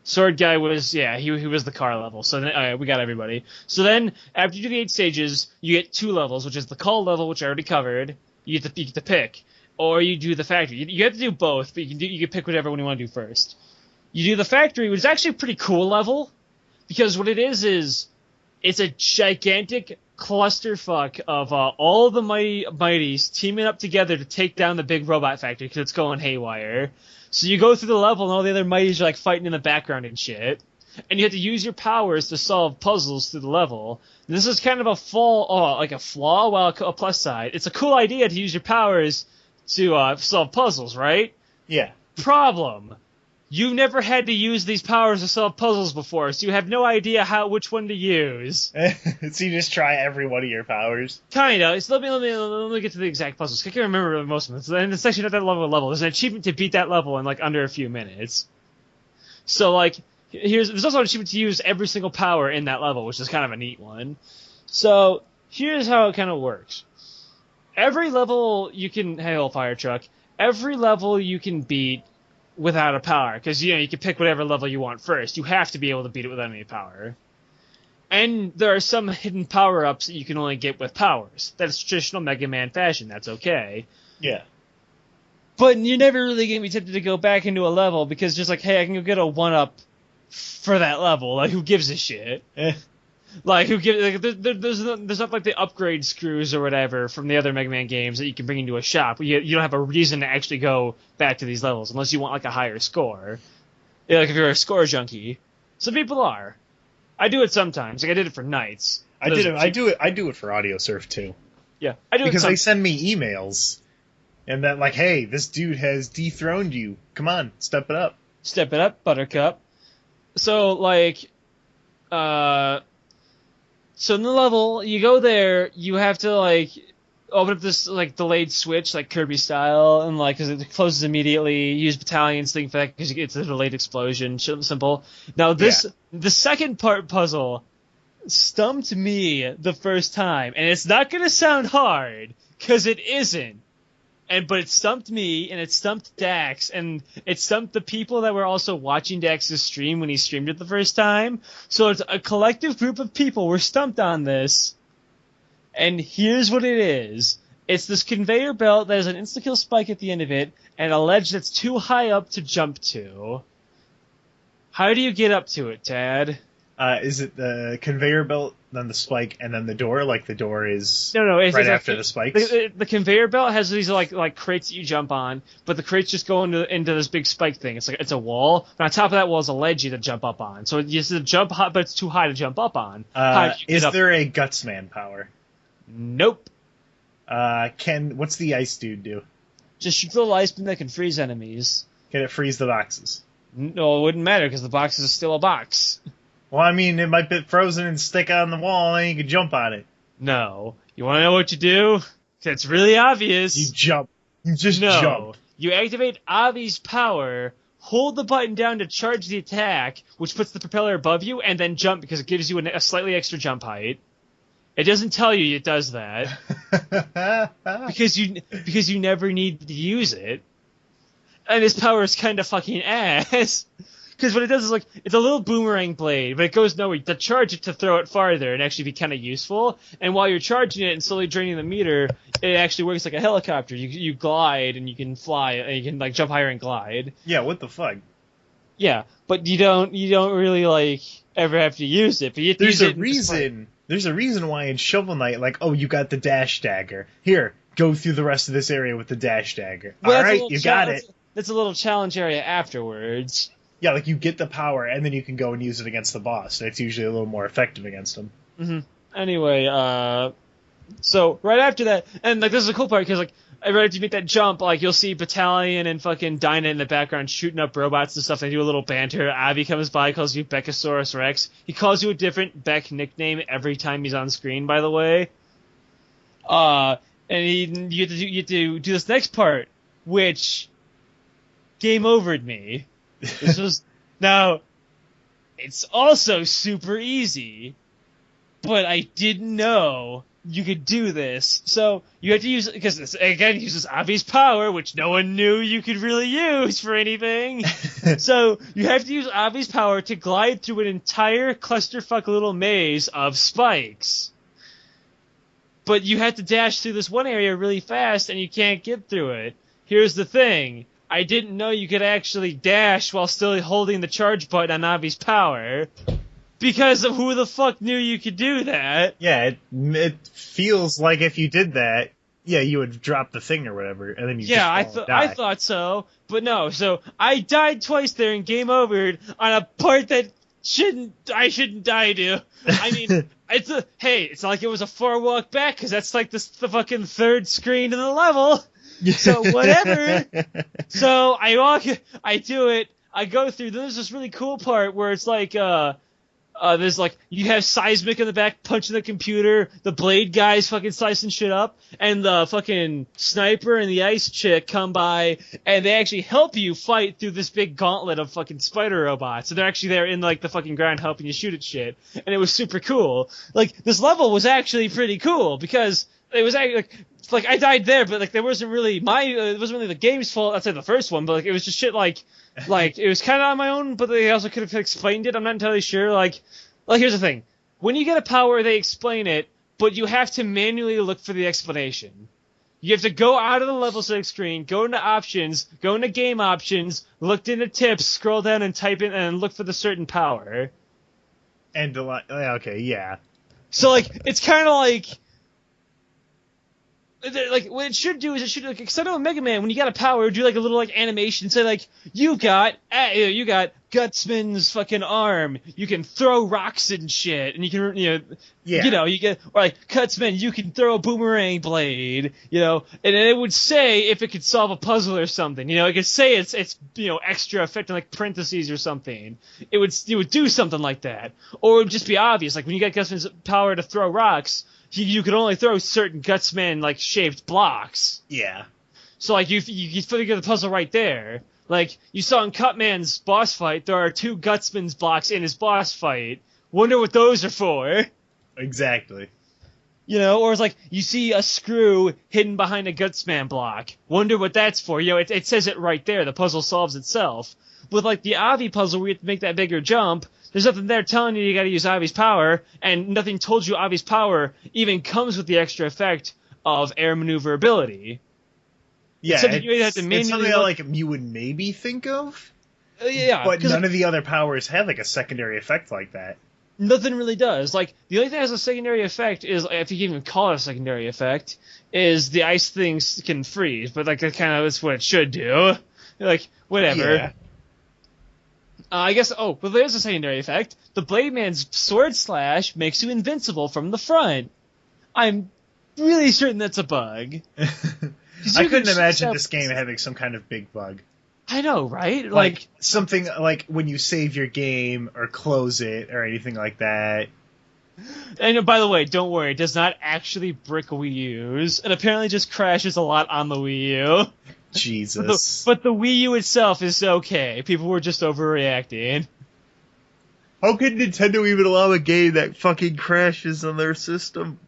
Sword guy was... Yeah, he was the car level. So then, we got everybody. So then, after you do the 8 stages, you get 2 levels, which is the call level, which I already covered. You get to pick. Or you do the factory. You have to do both, but you can pick whatever one you want to do first. You do the factory, which is actually a pretty cool level, because what it is it's a gigantic clusterfuck of all the mighties teaming up together to take down the big robot factory because it's going haywire. So you go through the level and all the other mighties are like fighting in the background and shit. And you have to use your powers to solve puzzles through the level. And this is kind of a flaw, while a plus side. It's a cool idea to use your powers to solve puzzles, right? Yeah. Problem. You've never had to use these powers to solve puzzles before, so you have no idea which one to use. So you just try every one of your powers? Kinda. So let me get to the exact puzzles. I can't remember most of them. And it's actually not that level. There's an achievement to beat that level in like under a few minutes. So like, there's also an achievement to use every single power in that level, which is kind of a neat one. So here's how it kind of works. Every level you can, hey, old fire truck. Every level you can beat without a power, because you can pick whatever level you want first. You have to be able to beat it without any power. And there are some hidden power-ups that you can only get with powers. That's traditional Mega Man fashion. That's okay. Yeah. But you're never really going to be tempted to go back into a level because just like, hey, I can go get a 1-up for that level. Like, who gives a shit? Like, who gives? Like, there's not like the upgrade screws or whatever from the other Mega Man games that you can bring into a shop. You don't have a reason to actually go back to these levels unless you want like a higher score. Like if you're a score junkie, some people are. I do it sometimes. Like I did it for Knights. I do it for Audio Surf too. Yeah, I do because they send me emails, and that like, hey, this dude has dethroned you. Come on, step it up. Step it up, Buttercup. So like, so in the level, you go there, you have to, like, open up this, like, delayed switch, like Kirby style, and, like, because it closes immediately, use Battalion Stage for that, because it's a delayed explosion, simple. Now, the second part puzzle stumped me the first time, and it's not going to sound hard, because it isn't. But it stumped me, and it stumped Dax, and it stumped the people that were also watching Dax's stream when he streamed it the first time. So it's a collective group of people were stumped on this. And here's what it is. It's this conveyor belt that has an insta-kill spike at the end of it, and a ledge that's too high up to jump to. How do you get up to it, Tad? Is it the conveyor belt, then the spike, and then the door? Like the door is it's right after the spikes? The conveyor belt has these like crates that you jump on, but the crates just go into this big spike thing. It's a wall, and on top of that wall is a ledge you to jump up on. So it's a jump high, but it's too high to jump up on. Is there a Gutsman power? Nope. What's the ice dude do? Just shoot the little ice beam that can freeze enemies. Can it freeze the boxes? No, it wouldn't matter because the box is still a box. Well, I mean, it might be frozen and stick on the wall, and you can jump on it. No. You want to know what you do? It's really obvious. You jump. You just jump. You activate Avi's power, hold the button down to charge the attack, which puts the propeller above you, and then jump because it gives you a slightly extra jump height. It doesn't tell you it does that. because you never need to use it. And his power is kind of fucking ass. Because what it does is, like, it's a little boomerang blade, but it goes nowhere. To charge it to throw it farther and actually be kind of useful. And while you're charging it and slowly draining the meter, it actually works like a helicopter. You glide and you can fly, and you can, like, jump higher and glide. Yeah, what the fuck? Yeah, but you don't really, like, ever have to use it. But you have to use it. There's a reason why in Shovel Knight, like, oh, you got the dash dagger. Here, go through the rest of this area with the dash dagger. Well, all right, you got it. That's a little challenge area afterwards. Yeah, like you get the power, and then you can go and use it against the boss. It's usually a little more effective against him. Mm-hmm. Anyway, so right after that, and like this is a cool part because like right after you make that jump, like you'll see Battalion and fucking Dinah in the background shooting up robots and stuff. They do a little banter. Avi comes by, calls you Beckosaurus Rex. He calls you a different Beck nickname every time he's on screen, by the way. And you have to do this next part, which game overed me. This was now. It's also super easy, but I didn't know you could do this. So you have to use because this again uses Avi's power, which no one knew you could really use for anything. So you have to use Avi's power to glide through an entire clusterfuck little maze of spikes. But you have to dash through this one area really fast, and you can't get through it. Here's the thing. I didn't know you could actually dash while still holding the charge button on Avi's power. Because of who the fuck knew you could do that? Yeah, it feels like if you did that, yeah, you would drop the thing or whatever, and then you Yeah, just fall and die. I thought so, but no. So I died twice there and game overed on a part that I shouldn't die to. I mean, it's not like it was a far walk back, because that's like the fucking third screen in the level. So whatever. So I do it. I go through. Then there's this really cool part where it's like, there's like, you have Seismic in the back punching the computer, the Blade guys fucking slicing shit up, and the fucking Sniper and the Ice chick come by, and they actually help you fight through this big gauntlet of fucking spider robots. So they're actually there in like the fucking ground helping you shoot at shit. And it was super cool. Like, this level was actually pretty cool, because it was actually like I died there, but like it wasn't really the game's fault. I'd say the first one, but like it was just shit like it was kind of on my own, but they also could have explained it. I'm not entirely sure. Like here's the thing: when you get a power, they explain it, but you have to manually look for the explanation. You have to go out of the level select screen, go into options, go into game options, look into tips, scroll down and type in and look for the certain power. And okay, yeah. So like it's kind of like what it should do is it should, like, because I know in Mega Man, when you got a power, do like a little like animation, say like, you got Gutsman's fucking arm, you can throw rocks and shit, and you can, you get, or like, Gutsman, you can throw a boomerang blade, and it would say if it could solve a puzzle or something, it could say it's extra effect in like parentheses or something. It would do something like that. Or it would just be obvious, like when you got Gutsman's power to throw rocks, you could only throw certain Gutsman like shaped blocks. Yeah. So like you figure the puzzle right there. Like you saw in Cutman's boss fight, there are 2 Gutsman's blocks in his boss fight. Wonder what those are for. Exactly. Or it's like you see a screw hidden behind a Gutsman block. Wonder what that's for. It says it right there. The puzzle solves itself. With like the Avi puzzle, where you have to make that bigger jump. There's nothing there telling you got to use Avi's power, and nothing told you Avi's power even comes with the extra effect of air maneuverability. Yeah, it's something you have to manually you would maybe think of. Yeah, but none of the other powers have like a secondary effect like that. Nothing really does. Like the only thing that has a secondary effect is, if you can even call it a secondary effect, is the ice things can freeze. But like that kind of is what it should do. Like whatever. Yeah. I guess, but there's a secondary effect. The Blade Man's sword slash makes you invincible from the front. I'm really certain that's a bug. I couldn't imagine this game having some kind of big bug. I know, right? Like something like when you save your game or close it or anything like that. And by the way, don't worry, it does not actually brick Wii U's. It apparently just crashes a lot on the Wii U. Jesus. But the Wii U itself is okay. People were just overreacting. How can Nintendo even allow a game that fucking crashes on their system?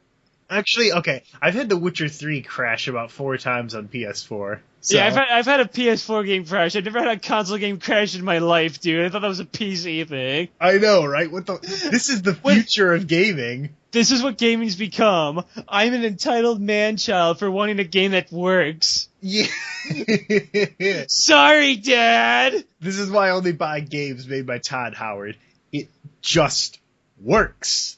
Actually, okay, I've had The Witcher 3 crash about 4 times on PS4. So. Yeah, I've had a PS4 game crash. I've never had a console game crash in my life, dude. I thought that was a PC thing. I know, right? This is the future of gaming. This is what gaming's become. I'm an entitled man-child for wanting a game that works. Yeah. Sorry, Dad! This is why I only buy games made by Todd Howard. It just works.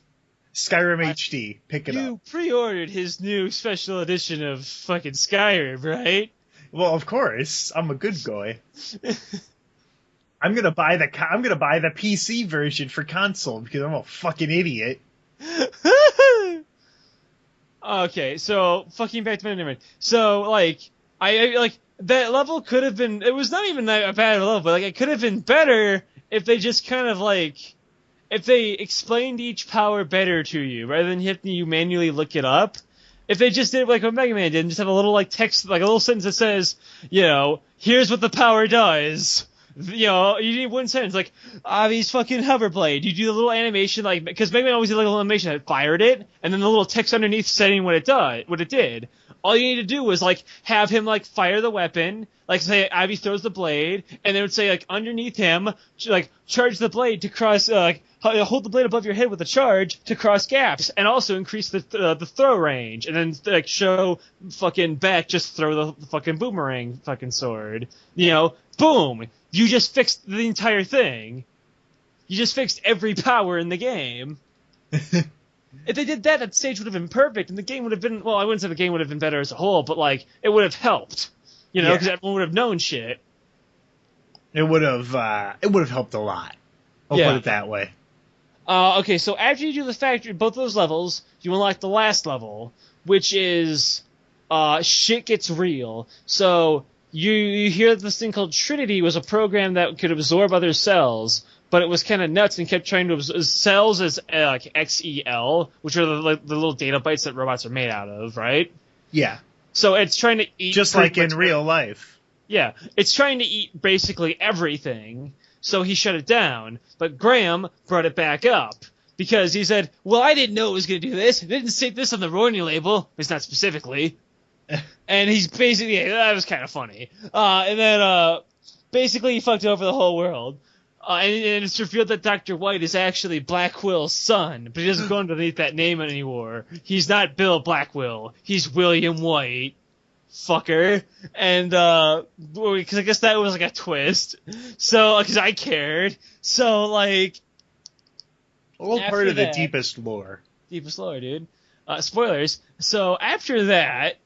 Skyrim HD, pick it up. You pre-ordered his new special edition of fucking Skyrim, right? Well, of course. I'm a good guy. I'm gonna buy the PC version for console because I'm a fucking idiot. Okay, so fucking back to my memory. So like, I that level could have been. It was not even that bad of a level, but like it could have been better if they just kind of like, if they explained each power better to you rather than having you manually look it up. If they just did like what Mega Man did and just have a little like text, like a little sentence that says, here's what the power does. You need one sentence, like, Avi's fucking hover blade. You do the little animation, like, because Mega Man always did like a little animation that fired it, and then the little text underneath saying what it did. All you need to do was, like, have him, like, fire the weapon, like, say, Avi throws the blade, and then it would say, like, underneath him, like, charge the blade to cross, hold the blade above your head with a charge to cross gaps, and also increase the throw range, and then, like, show fucking back, just throw the fucking boomerang fucking sword. Boom! You just fixed the entire thing. You just fixed every power in the game. If they did that, that stage would have been perfect, and the game would have been, well, I wouldn't say the game would have been better as a whole, but, like, it would have helped. You know, because everyone would have known shit. It would have helped a lot. I'll put it that way. Okay, so after you do the factory, both of those levels, you unlock the last level, which is, shit gets real. So, you hear this thing called Trinity was a program that could absorb other cells, but it was kind of nuts and kept trying to absorb cells as, like, XEL, which are the little data bytes that robots are made out of, right? Yeah. So it's trying to eat... Just like in real life. Yeah, it's trying to eat basically everything, so he shut it down. But Graham brought it back up, because he said, well, I didn't know it was going to do this. It didn't state this on the warning label. It's not specifically. And he's basically... Yeah, that was kind of funny. And then, basically he fucked over the whole world. And it's revealed that Dr. White is actually Blackwell's son, but he doesn't go underneath that name anymore. He's not Bill Blackwell. He's William White. Fucker. And, because I guess that was like a twist. So, because I cared. So, like... All part of the deepest lore. Deepest lore, dude. Spoilers. So, after that,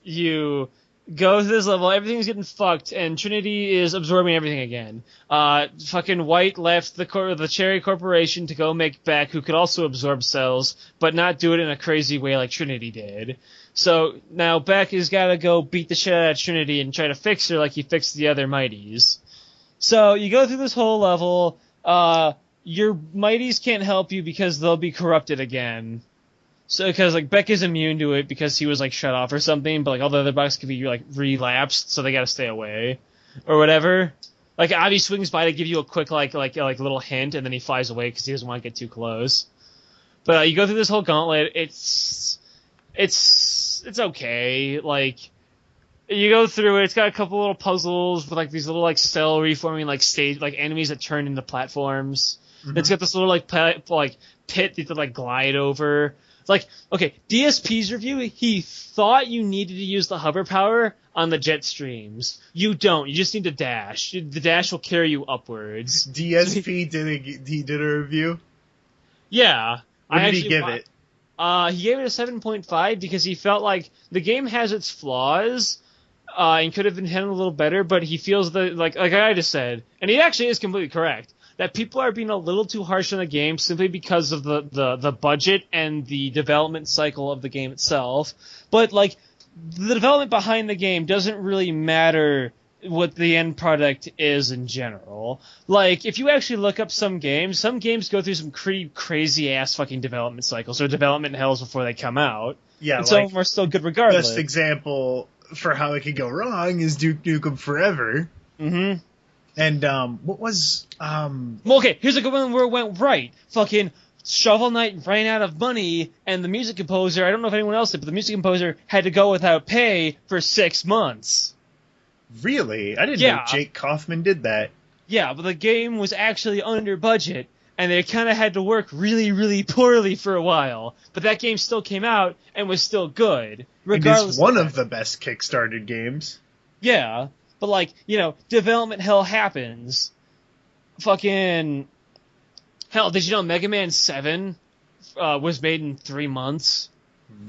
you... go through this level, everything's getting fucked, and Trinity is absorbing everything again. Fucking White left the Cherry Corporation to go make Beck, who could also absorb cells, but not do it in a crazy way like Trinity did. So now Beck has got to go beat the shit out of Trinity and try to fix her like he fixed the other Mighties. So you go through this whole level, your Mighties can't help you because they'll be corrupted again. So, because, like, Beck is immune to it because he was, like, shut off or something, but, like, all the other bugs could be, like, relapsed, so they gotta stay away. Or whatever. Like, Avi swings by to give you a quick, like little hint, and then he flies away because he doesn't want to get too close. But, you go through this whole gauntlet, it's okay. Like, you go through it, it's got a couple little puzzles with, like, these little, like, cell reforming, like, stage, like, enemies that turn into platforms. Mm-hmm. It's got this little, like, pit that you like, glide over. Like, okay, DSP's review, he thought you needed to use the hover power on the jet streams. You don't. You just need to dash. The dash will carry you upwards. DSP he did a review? Yeah. What did he give it? He gave it a 7.5 because he felt like the game has its flaws and could have been handled a little better, but he feels that, like I just said, and he actually is completely correct, that people are being a little too harsh on the game simply because of the budget and the development cycle of the game itself. But, like, the development behind the game doesn't really matter what the end product is in general. Like, if you actually look up some games go through some pretty crazy-ass fucking development cycles or development hells before they come out. Yeah, and some of them are still good regardless. Best example for how it could go wrong is Duke Nukem Forever. Mm-hmm. And, what was, Well, okay, here's a good one where it went right. Fucking Shovel Knight ran out of money, and the music composer, I don't know if anyone else did, but the music composer had to go without pay for 6 months. Really? I didn't know Jake Kaufman did that. Yeah, but the game was actually under budget, and they kind of had to work really, really poorly for a while. But that game still came out and was still good, regardless. It is one of the best Kickstarted games. Yeah. But, like, you know, development hell happens. Fucking... Hell, did you know Mega Man 7 was made in 3 months?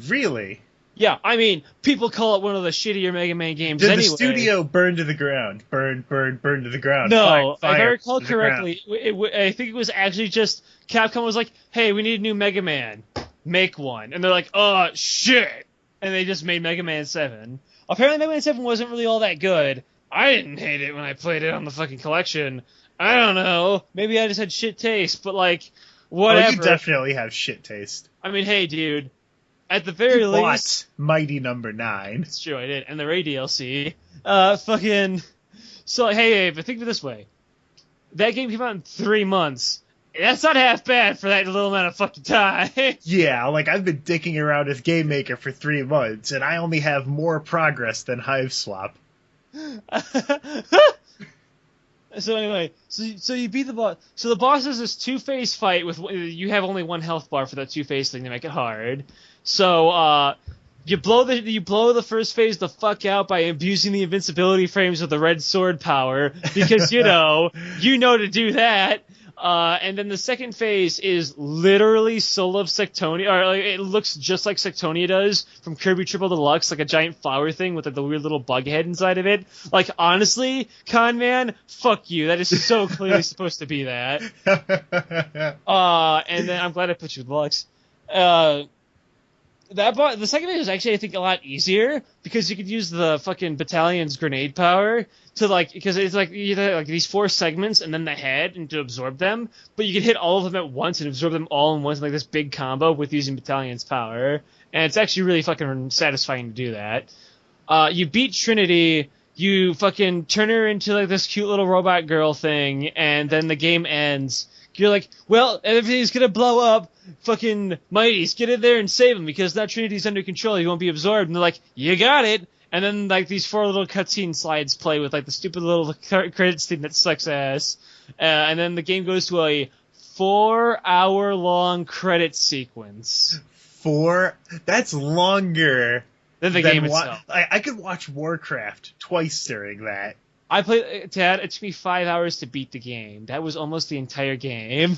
Really? Yeah, I mean, people call it one of the shittier Mega Man games anyway. Did the studio burn to the ground? Burn to the ground. No, fire, if I recall correctly, I think it was actually just... Capcom was like, hey, we need a new Mega Man. Make one. And they're like, oh, shit! And they just made Mega Man 7. Apparently Mega Man 7 wasn't really all that good. I didn't hate it when I played it on the fucking collection. I don't know. Maybe I just had shit taste, but, like, whatever. Oh, you definitely have shit taste. I mean, hey, dude. At the very least... Mighty Number 9. It's true, I did. And the Ray DLC. Fucking... So, hey, but think of it this way. That game came out in 3 months. That's not half bad for that little amount of fucking time. Yeah, like, I've been dicking around with Game Maker for 3 months, and I only have more progress than Hive Swap. So anyway, so you beat the boss. So the boss is this two-phase fight with you have only one health bar for that two-phase thing to make it hard. So you blow the first phase the fuck out by abusing the invincibility frames with the red sword power because you know to do that. And then the second phase is literally Soul of Sectonia, or like, it looks just like Sectonia does from Kirby Triple Deluxe, like a giant flower thing with like the weird little bug head inside of it. Like, honestly, Con Man, fuck you. That is so clearly supposed to be that. And then I'm glad I put you with Lux. The second phase is actually, I think, a lot easier because you could use the fucking battalion's grenade power to, like, because it's like you have like these 4 segments and then the head and to absorb them, but you can hit all of them at once and absorb them all in once, like this big combo with using battalion's power, and it's actually really fucking satisfying to do that. You beat Trinity, you fucking turn her into like this cute little robot girl thing, and then the game ends. You're like, well, everything's gonna blow up. Fucking Mighty's, get in there and save him because now Trinity's under control. He won't be absorbed. And they're like, you got it. And then like these 4 little cutscene slides play with like the stupid little credits thing that sucks ass. And then the game goes to a 4-hour-long credit sequence. 4? That's longer Than the game itself. I could watch Warcraft twice during that. I played, Tad, it took me 5 hours to beat the game. That was almost the entire game.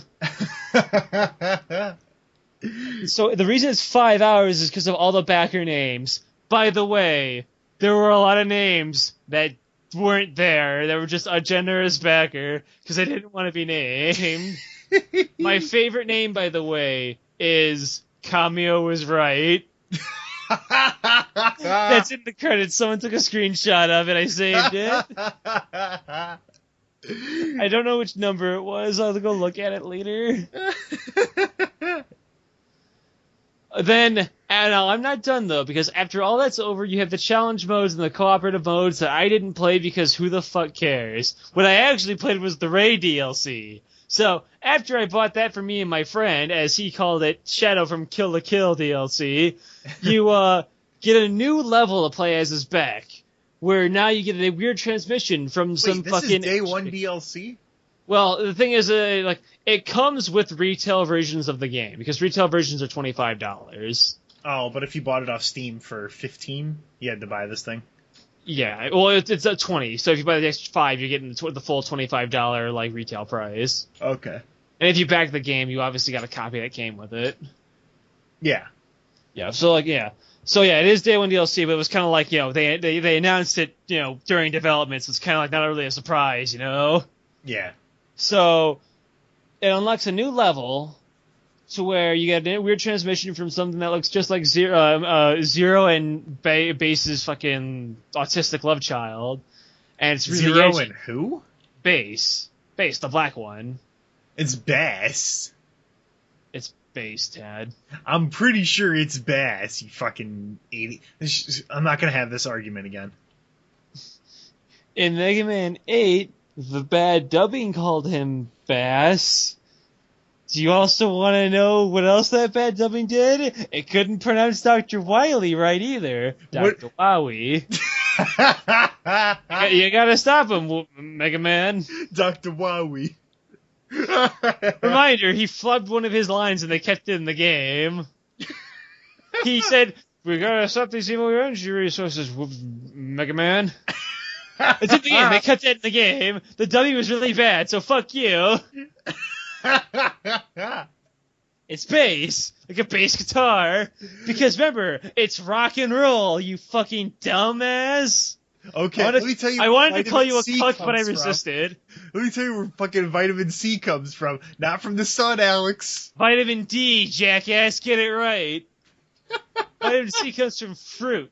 So the reason it's 5 hours is because of all the backer names. By the way, there were a lot of names that weren't there. They were just a generous backer because they didn't want to be named. My favorite name, by the way, is Cameo Was Right. That's in the credits. Someone took a screenshot of it. I saved it. I don't know which number it was. I'll go look at it later. Then, and I'm not done though, because after all that's over, you have the challenge modes and the cooperative modes that I didn't play because who the fuck cares? What I actually played was the Ray DLC. So, after I bought that for me and my friend, as he called it, Shadow from Kill la Kill DLC, you get a new level to play as his back, where now you get a weird transmission from some this fucking... is day 1 DLC? Well, the thing is, like, it comes with retail versions of the game, because retail versions are $25. Oh, but if you bought it off Steam for $15, you had to buy this thing? Yeah, well, it's at 20, so if you buy the extra 5, you're getting the full $25, like, retail price. Okay. And if you back the game, you obviously got a copy that came with it. Yeah. Yeah, so, like, yeah. So, yeah, it is day 1 DLC, but it was kind of like, you know, they announced it, you know, during development, so it's kind of like not really a surprise, you know? Yeah. So, it unlocks a new level to where you get a weird transmission from something that looks just like Zero and Base's fucking autistic love child. And it's really Zero edgy. and who? Base, the black one. It's Bass. It's Base, Tad. I'm pretty sure it's Bass, you fucking idiot. I'm not gonna have this argument again. In Mega Man 8, the bad dubbing called him Bass. Do you also want to know what else that bad dubbing did? It couldn't pronounce Dr. Wily right either. Dr. Wowie. You gotta stop him, Mega Man. Dr. Wowie. Reminder, he flubbed one of his lines and they kept it in the game. He said, we gotta stop these evil energy resources, Mega Man. It's in the game, they kept it in the game. The dubbing was really bad, so fuck you. It's bass, like a bass guitar. Because remember, it's rock and roll, you fucking dumbass. Okay, let me tell you. I wanted to call you a C cuck, but I comes resisted. Let me tell you where fucking vitamin C comes from. Not from the sun, Alex. Vitamin D, jackass, get it right. Vitamin C comes from fruit.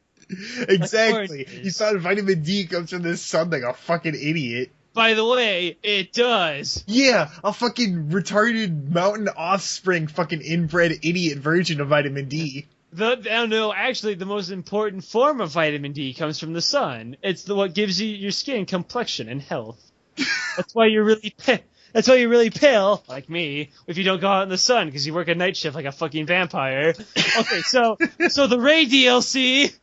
Exactly. You thought vitamin D comes from the sun like a fucking idiot. By the way, it does. Yeah, a fucking retarded mountain offspring fucking inbred idiot version of vitamin D. No, actually, the most important form of vitamin D comes from the sun. It's what gives you your skin complexion and health. That's why you're really That's why you're really pale, like me, if you don't go out in the sun because you work a night shift like a fucking vampire. Okay, so the Ray DLC.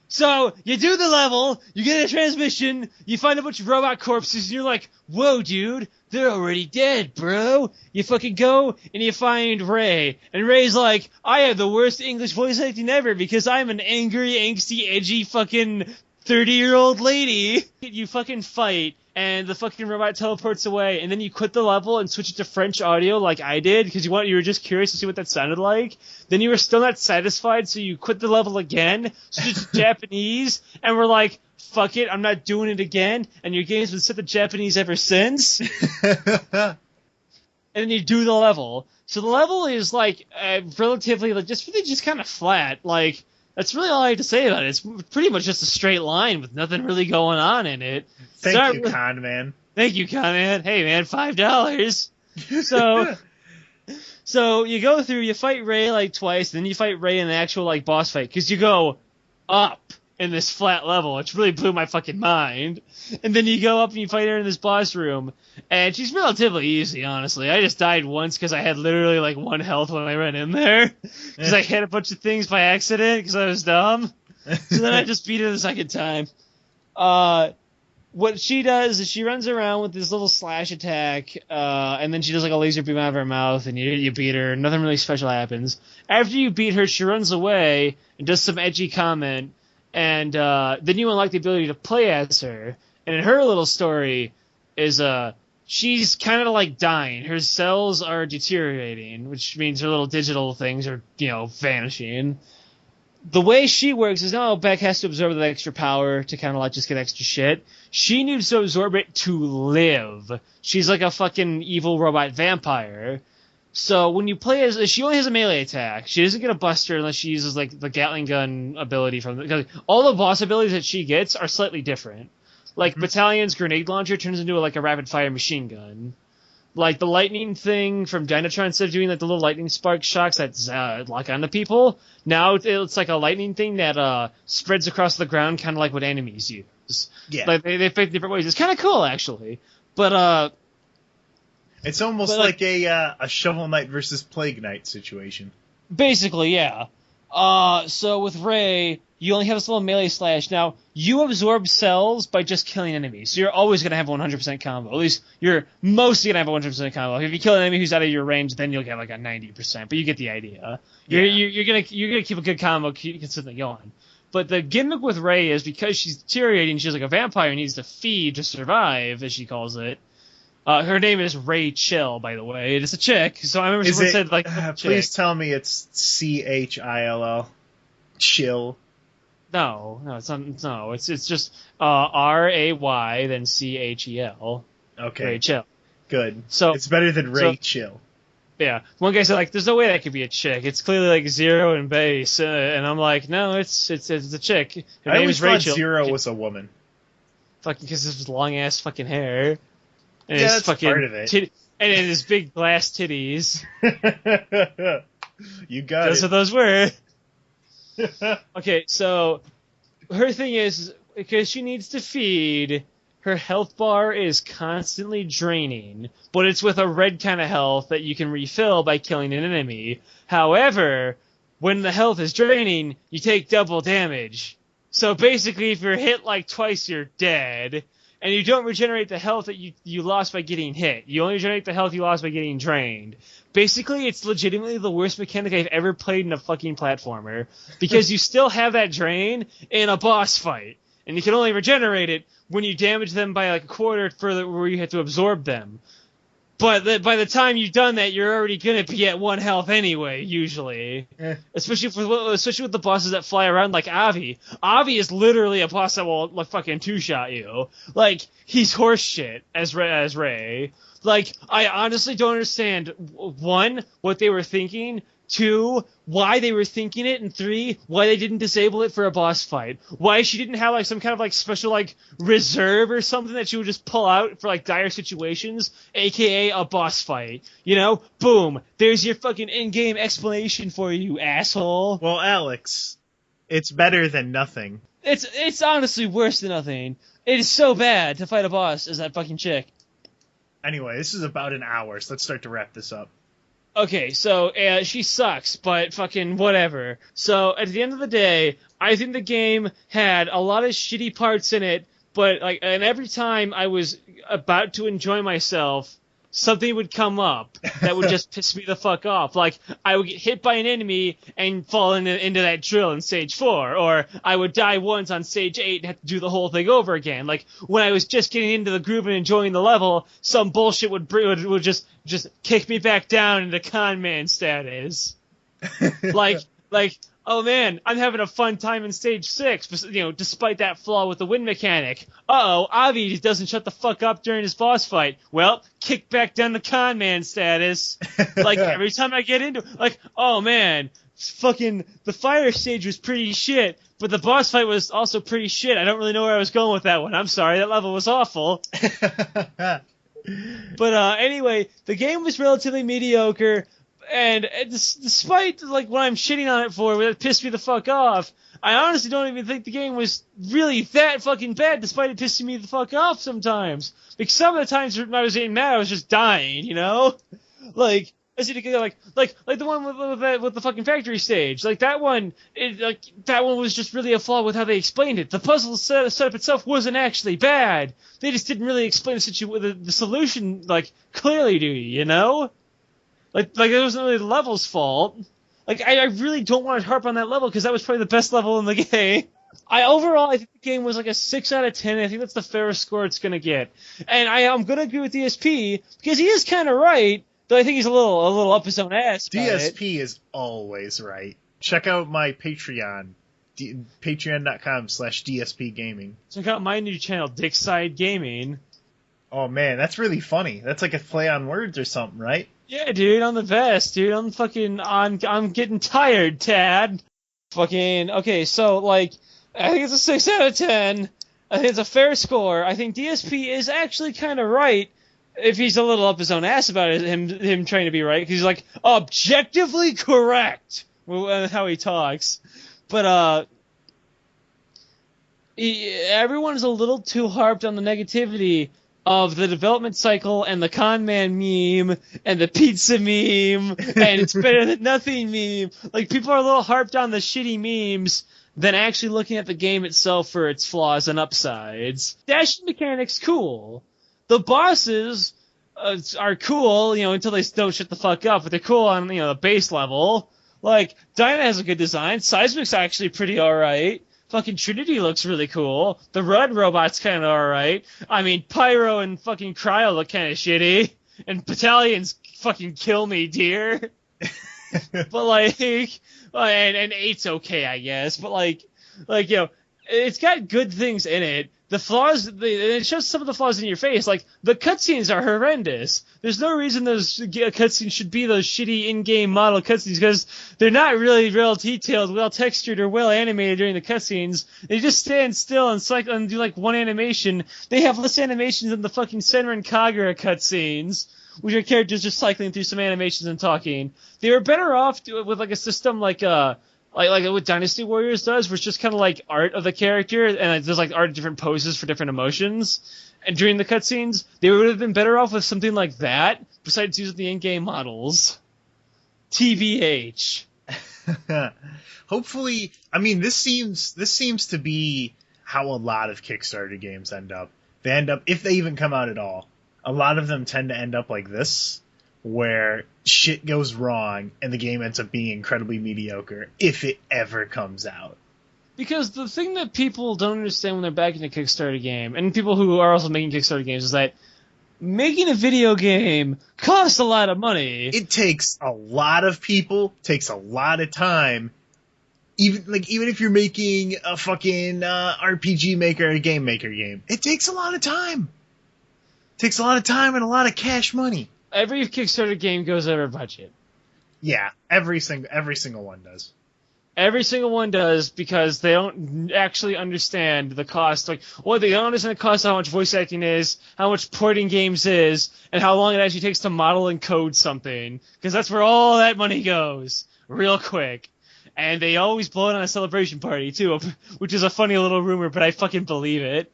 So, you do the level, you get a transmission, you find a bunch of robot corpses, and you're like, whoa, dude, they're already dead, bro. You fucking go, and you find Ray. And Ray's like, I have the worst English voice acting ever, because I'm an angry, angsty, edgy, fucking 30-year-old lady. You fucking fight, and the fucking robot teleports away, and then you quit the level and switch it to French audio like I did, because you were just curious to see what that sounded like. Then you were still not satisfied, so you quit the level again, switch it to Japanese, and we're like, fuck it, I'm not doing it again, and your game's been set to Japanese ever since. And then you do the level. So the level is like relatively like just kind of flat. Like, that's really all I have to say about it. It's pretty much just a straight line with nothing really going on in it. Thank you, Con Man. Thank you, Con Man. Hey, man, $5. So you go through, you fight Ray like twice, then you fight Ray in the actual like boss fight, because you go up in this flat level, which really blew my fucking mind. And then you go up and you fight her in this boss room, and she's relatively easy, honestly. I just died once because I had literally like 1 health when I went in there, because I hit a bunch of things by accident because I was dumb. So then I just beat her the second time. What she does is she runs around with this little slash attack, and then she does like a laser beam out of her mouth, and you beat her. Nothing really special happens. After you beat her, she runs away and does some edgy comment, and then you unlock the ability to play as her. And in her little story is she's kind of like dying. Her cells are deteriorating, which means her little digital things are, vanishing. The way she works is now Beck has to absorb that extra power to kind of like just get extra shit. She needs to absorb it to live. She's like a fucking evil robot vampire. So when you play as, she only has a melee attack. She doesn't get a buster unless she uses like the Gatling gun ability from because all the boss abilities that she gets are slightly different. Like Battalion's grenade launcher turns into like a rapid fire machine gun. Like the lightning thing from Dynatron, instead of doing like the little lightning spark shocks that lock onto people, now it's like a lightning thing that spreads across the ground, kind of like what enemies use. Yeah. Like they pick different ways. It's kind of cool actually, but it's almost like a Shovel Knight versus Plague Knight situation. Basically, yeah. So with Ray, you only have this little melee slash. Now, you absorb cells by just killing enemies, so you're always going to have a 100% combo. At least, you're mostly going to have a 100% combo. If you kill an enemy who's out of your range, then you'll get like a 90%, but you get the idea. You're gonna keep a good combo consistently going. But the gimmick with Ray is because she's deteriorating, she's like a vampire and needs to feed to survive, as she calls it. Her name is Ray Chill, by the way. It's a chick, so I remember someone said, like, please tell me it's Chill. Chill. No, it's not. No, it's just Ray, then Chel. Okay. Ray Chill. Good. So it's better than Ray Chill. Yeah. One guy said, like, there's no way that could be a chick. It's clearly like Zero and base, and I'm like, no, it's a chick. Her I name always is thought Rachel. Zero was a woman. Fucking because of his long ass fucking hair. And Yeah, his that's fucking part of it. and his big glass titties. You got That's it. what those were. Okay, so her thing is, because she needs to feed, her health bar is constantly draining, but it's with a red kind of health that you can refill by killing an enemy. However, when the health is draining, you take double damage. So basically, if you're hit like twice, you're dead. And you don't regenerate the health that you lost by getting hit. You only regenerate the health you lost by getting drained. Basically, it's legitimately the worst mechanic I've ever played in a fucking platformer. Because you still have that drain in a boss fight. And you can only regenerate it when you damage them by like a quarter further where you have to absorb them. But by the time you've done that, you're already going to be at 1 health anyway, usually. Especially with the bosses that fly around like Avi. Avi is literally a boss that will like fucking two-shot you. Like, he's horseshit as Ray. Like, I honestly don't understand, 1, what they were thinking, 2, why they were thinking it, and 3, why they didn't disable it for a boss fight. Why she didn't have like some kind of like special like reserve or something that she would just pull out for like dire situations, aka a boss fight. Boom, there's your fucking in-game explanation for you, asshole. Well, Aleks, it's better than nothing. It's honestly worse than nothing. It is so bad to fight a boss as that fucking chick. Anyway, this is about an hour, so let's start to wrap this up. Okay, so she sucks, but fucking whatever. So at the end of the day, I think the game had a lot of shitty parts in it, but and every time I was about to enjoy myself, something would come up that would just piss me the fuck off. Like, I would get hit by an enemy and fall into that drill in stage 4, or I would die once on stage 8 and have to do the whole thing over again. Like, when I was just getting into the groove and enjoying the level, some bullshit would just kick me back down into con man status. like, oh man, I'm having a fun time in stage 6, despite that flaw with the wind mechanic. Uh-oh, Avi doesn't shut the fuck up during his boss fight. Well, kick back down to con man status. Like, every time I get into it, like, oh man, fucking, the fire stage was pretty shit, but the boss fight was also pretty shit. I don't really know where I was going with that one. I'm sorry, that level was awful. But anyway, the game was relatively mediocre. And despite, like, what I'm shitting on it for, that pissed me the fuck off, I honestly don't even think the game was really that fucking bad, despite it pissing me the fuck off sometimes. Because some of the times when I was getting mad, I was just dying, you know? Like, like the one with the fucking factory stage. Like, that one was just really a flaw with how they explained it. The puzzle setup itself wasn't actually bad. They just didn't really explain the solution, like, clearly to you, you know? Like it wasn't really the level's fault. Like, I really don't want to harp on that level because that was probably the best level in the game. I think the game was like a 6 out of 10. I think that's the fairest score it's gonna get. And I'm gonna agree with DSP because he is kind of right, though I think he's a little up his own ass. DSP is always right. Check out my Patreon, patreon.com/DSP Gaming. Check out my new channel, Dickside Gaming. Oh man, that's really funny. That's like a play on words or something, right? Yeah, dude, I'm the best, dude. I'm getting tired, Tad. Okay, so, like, I think it's a 6 out of 10. I think it's a fair score. I think DSP is actually kind of right, if he's a little up his own ass about it, him trying to be right, because he's, like, objectively correct with how he talks. But, everyone's a little too harped on the negativity of the development cycle and the con man meme and the pizza meme and it's better than nothing meme. Like, people are a little harped on the shitty memes than actually looking at the game itself for its flaws and upsides. Dashing mechanics, cool. The bosses are cool, until they don't shut the fuck up, but they're cool on, the base level. Like, Dyna has a good design. Seismic's actually pretty alright. Fucking Trinity looks really cool. The Rudd robot's kind of alright. I mean, Pyro and fucking Cryo look kind of shitty. And Battalions fucking kill me, dear. But, like, and 8's okay, I guess. But, like, it's got good things in it. The flaws, it shows some of the flaws in your face. Like, the cutscenes are horrendous. There's no reason those cutscenes should be those shitty in-game model cutscenes, because they're not really well detailed, well textured, or well animated during the cutscenes. They just stand still and cycle and do, like, one animation. They have less animations than the fucking Senran and Kagura cutscenes, which are characters just cycling through some animations and talking. They were better off with, like, a system like what Dynasty Warriors does, where it's just kind of like art of the character, and there's like art of different poses for different emotions. And during the cutscenes, they would have been better off with something like that, besides using the in-game models. TBH. Hopefully, I mean, this seems to be how a lot of Kickstarter games end up. They end up, if they even come out at all, a lot of them tend to end up like this, where shit goes wrong and the game ends up being incredibly mediocre, if it ever comes out. Because the thing that people don't understand when they're backing a Kickstarter game, and people who are also making Kickstarter games, is that making a video game costs a lot of money. It takes a lot of people, takes a lot of time. Even if you're making a fucking RPG maker, a game maker game, it takes a lot of time. It takes a lot of time and a lot of cash money. Every Kickstarter game goes over budget. Yeah, every single one does. Every single one does, because they don't actually understand the cost. Like, well, they don't understand the cost of how much voice acting is, how much porting games is, and how long it actually takes to model and code something. Because that's where all that money goes, real quick. And they always blow it on a celebration party, too, which is a funny little rumor, but I fucking believe it.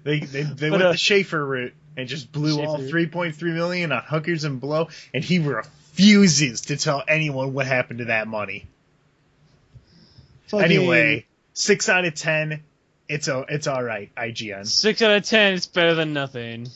They went the Schaefer route and just blew all 3.3 million on hookers and blow, and he refuses to tell anyone what happened to that money. Anyway, 6 out of 10, it's all right, IGN. 6 out of 10, it's better than nothing.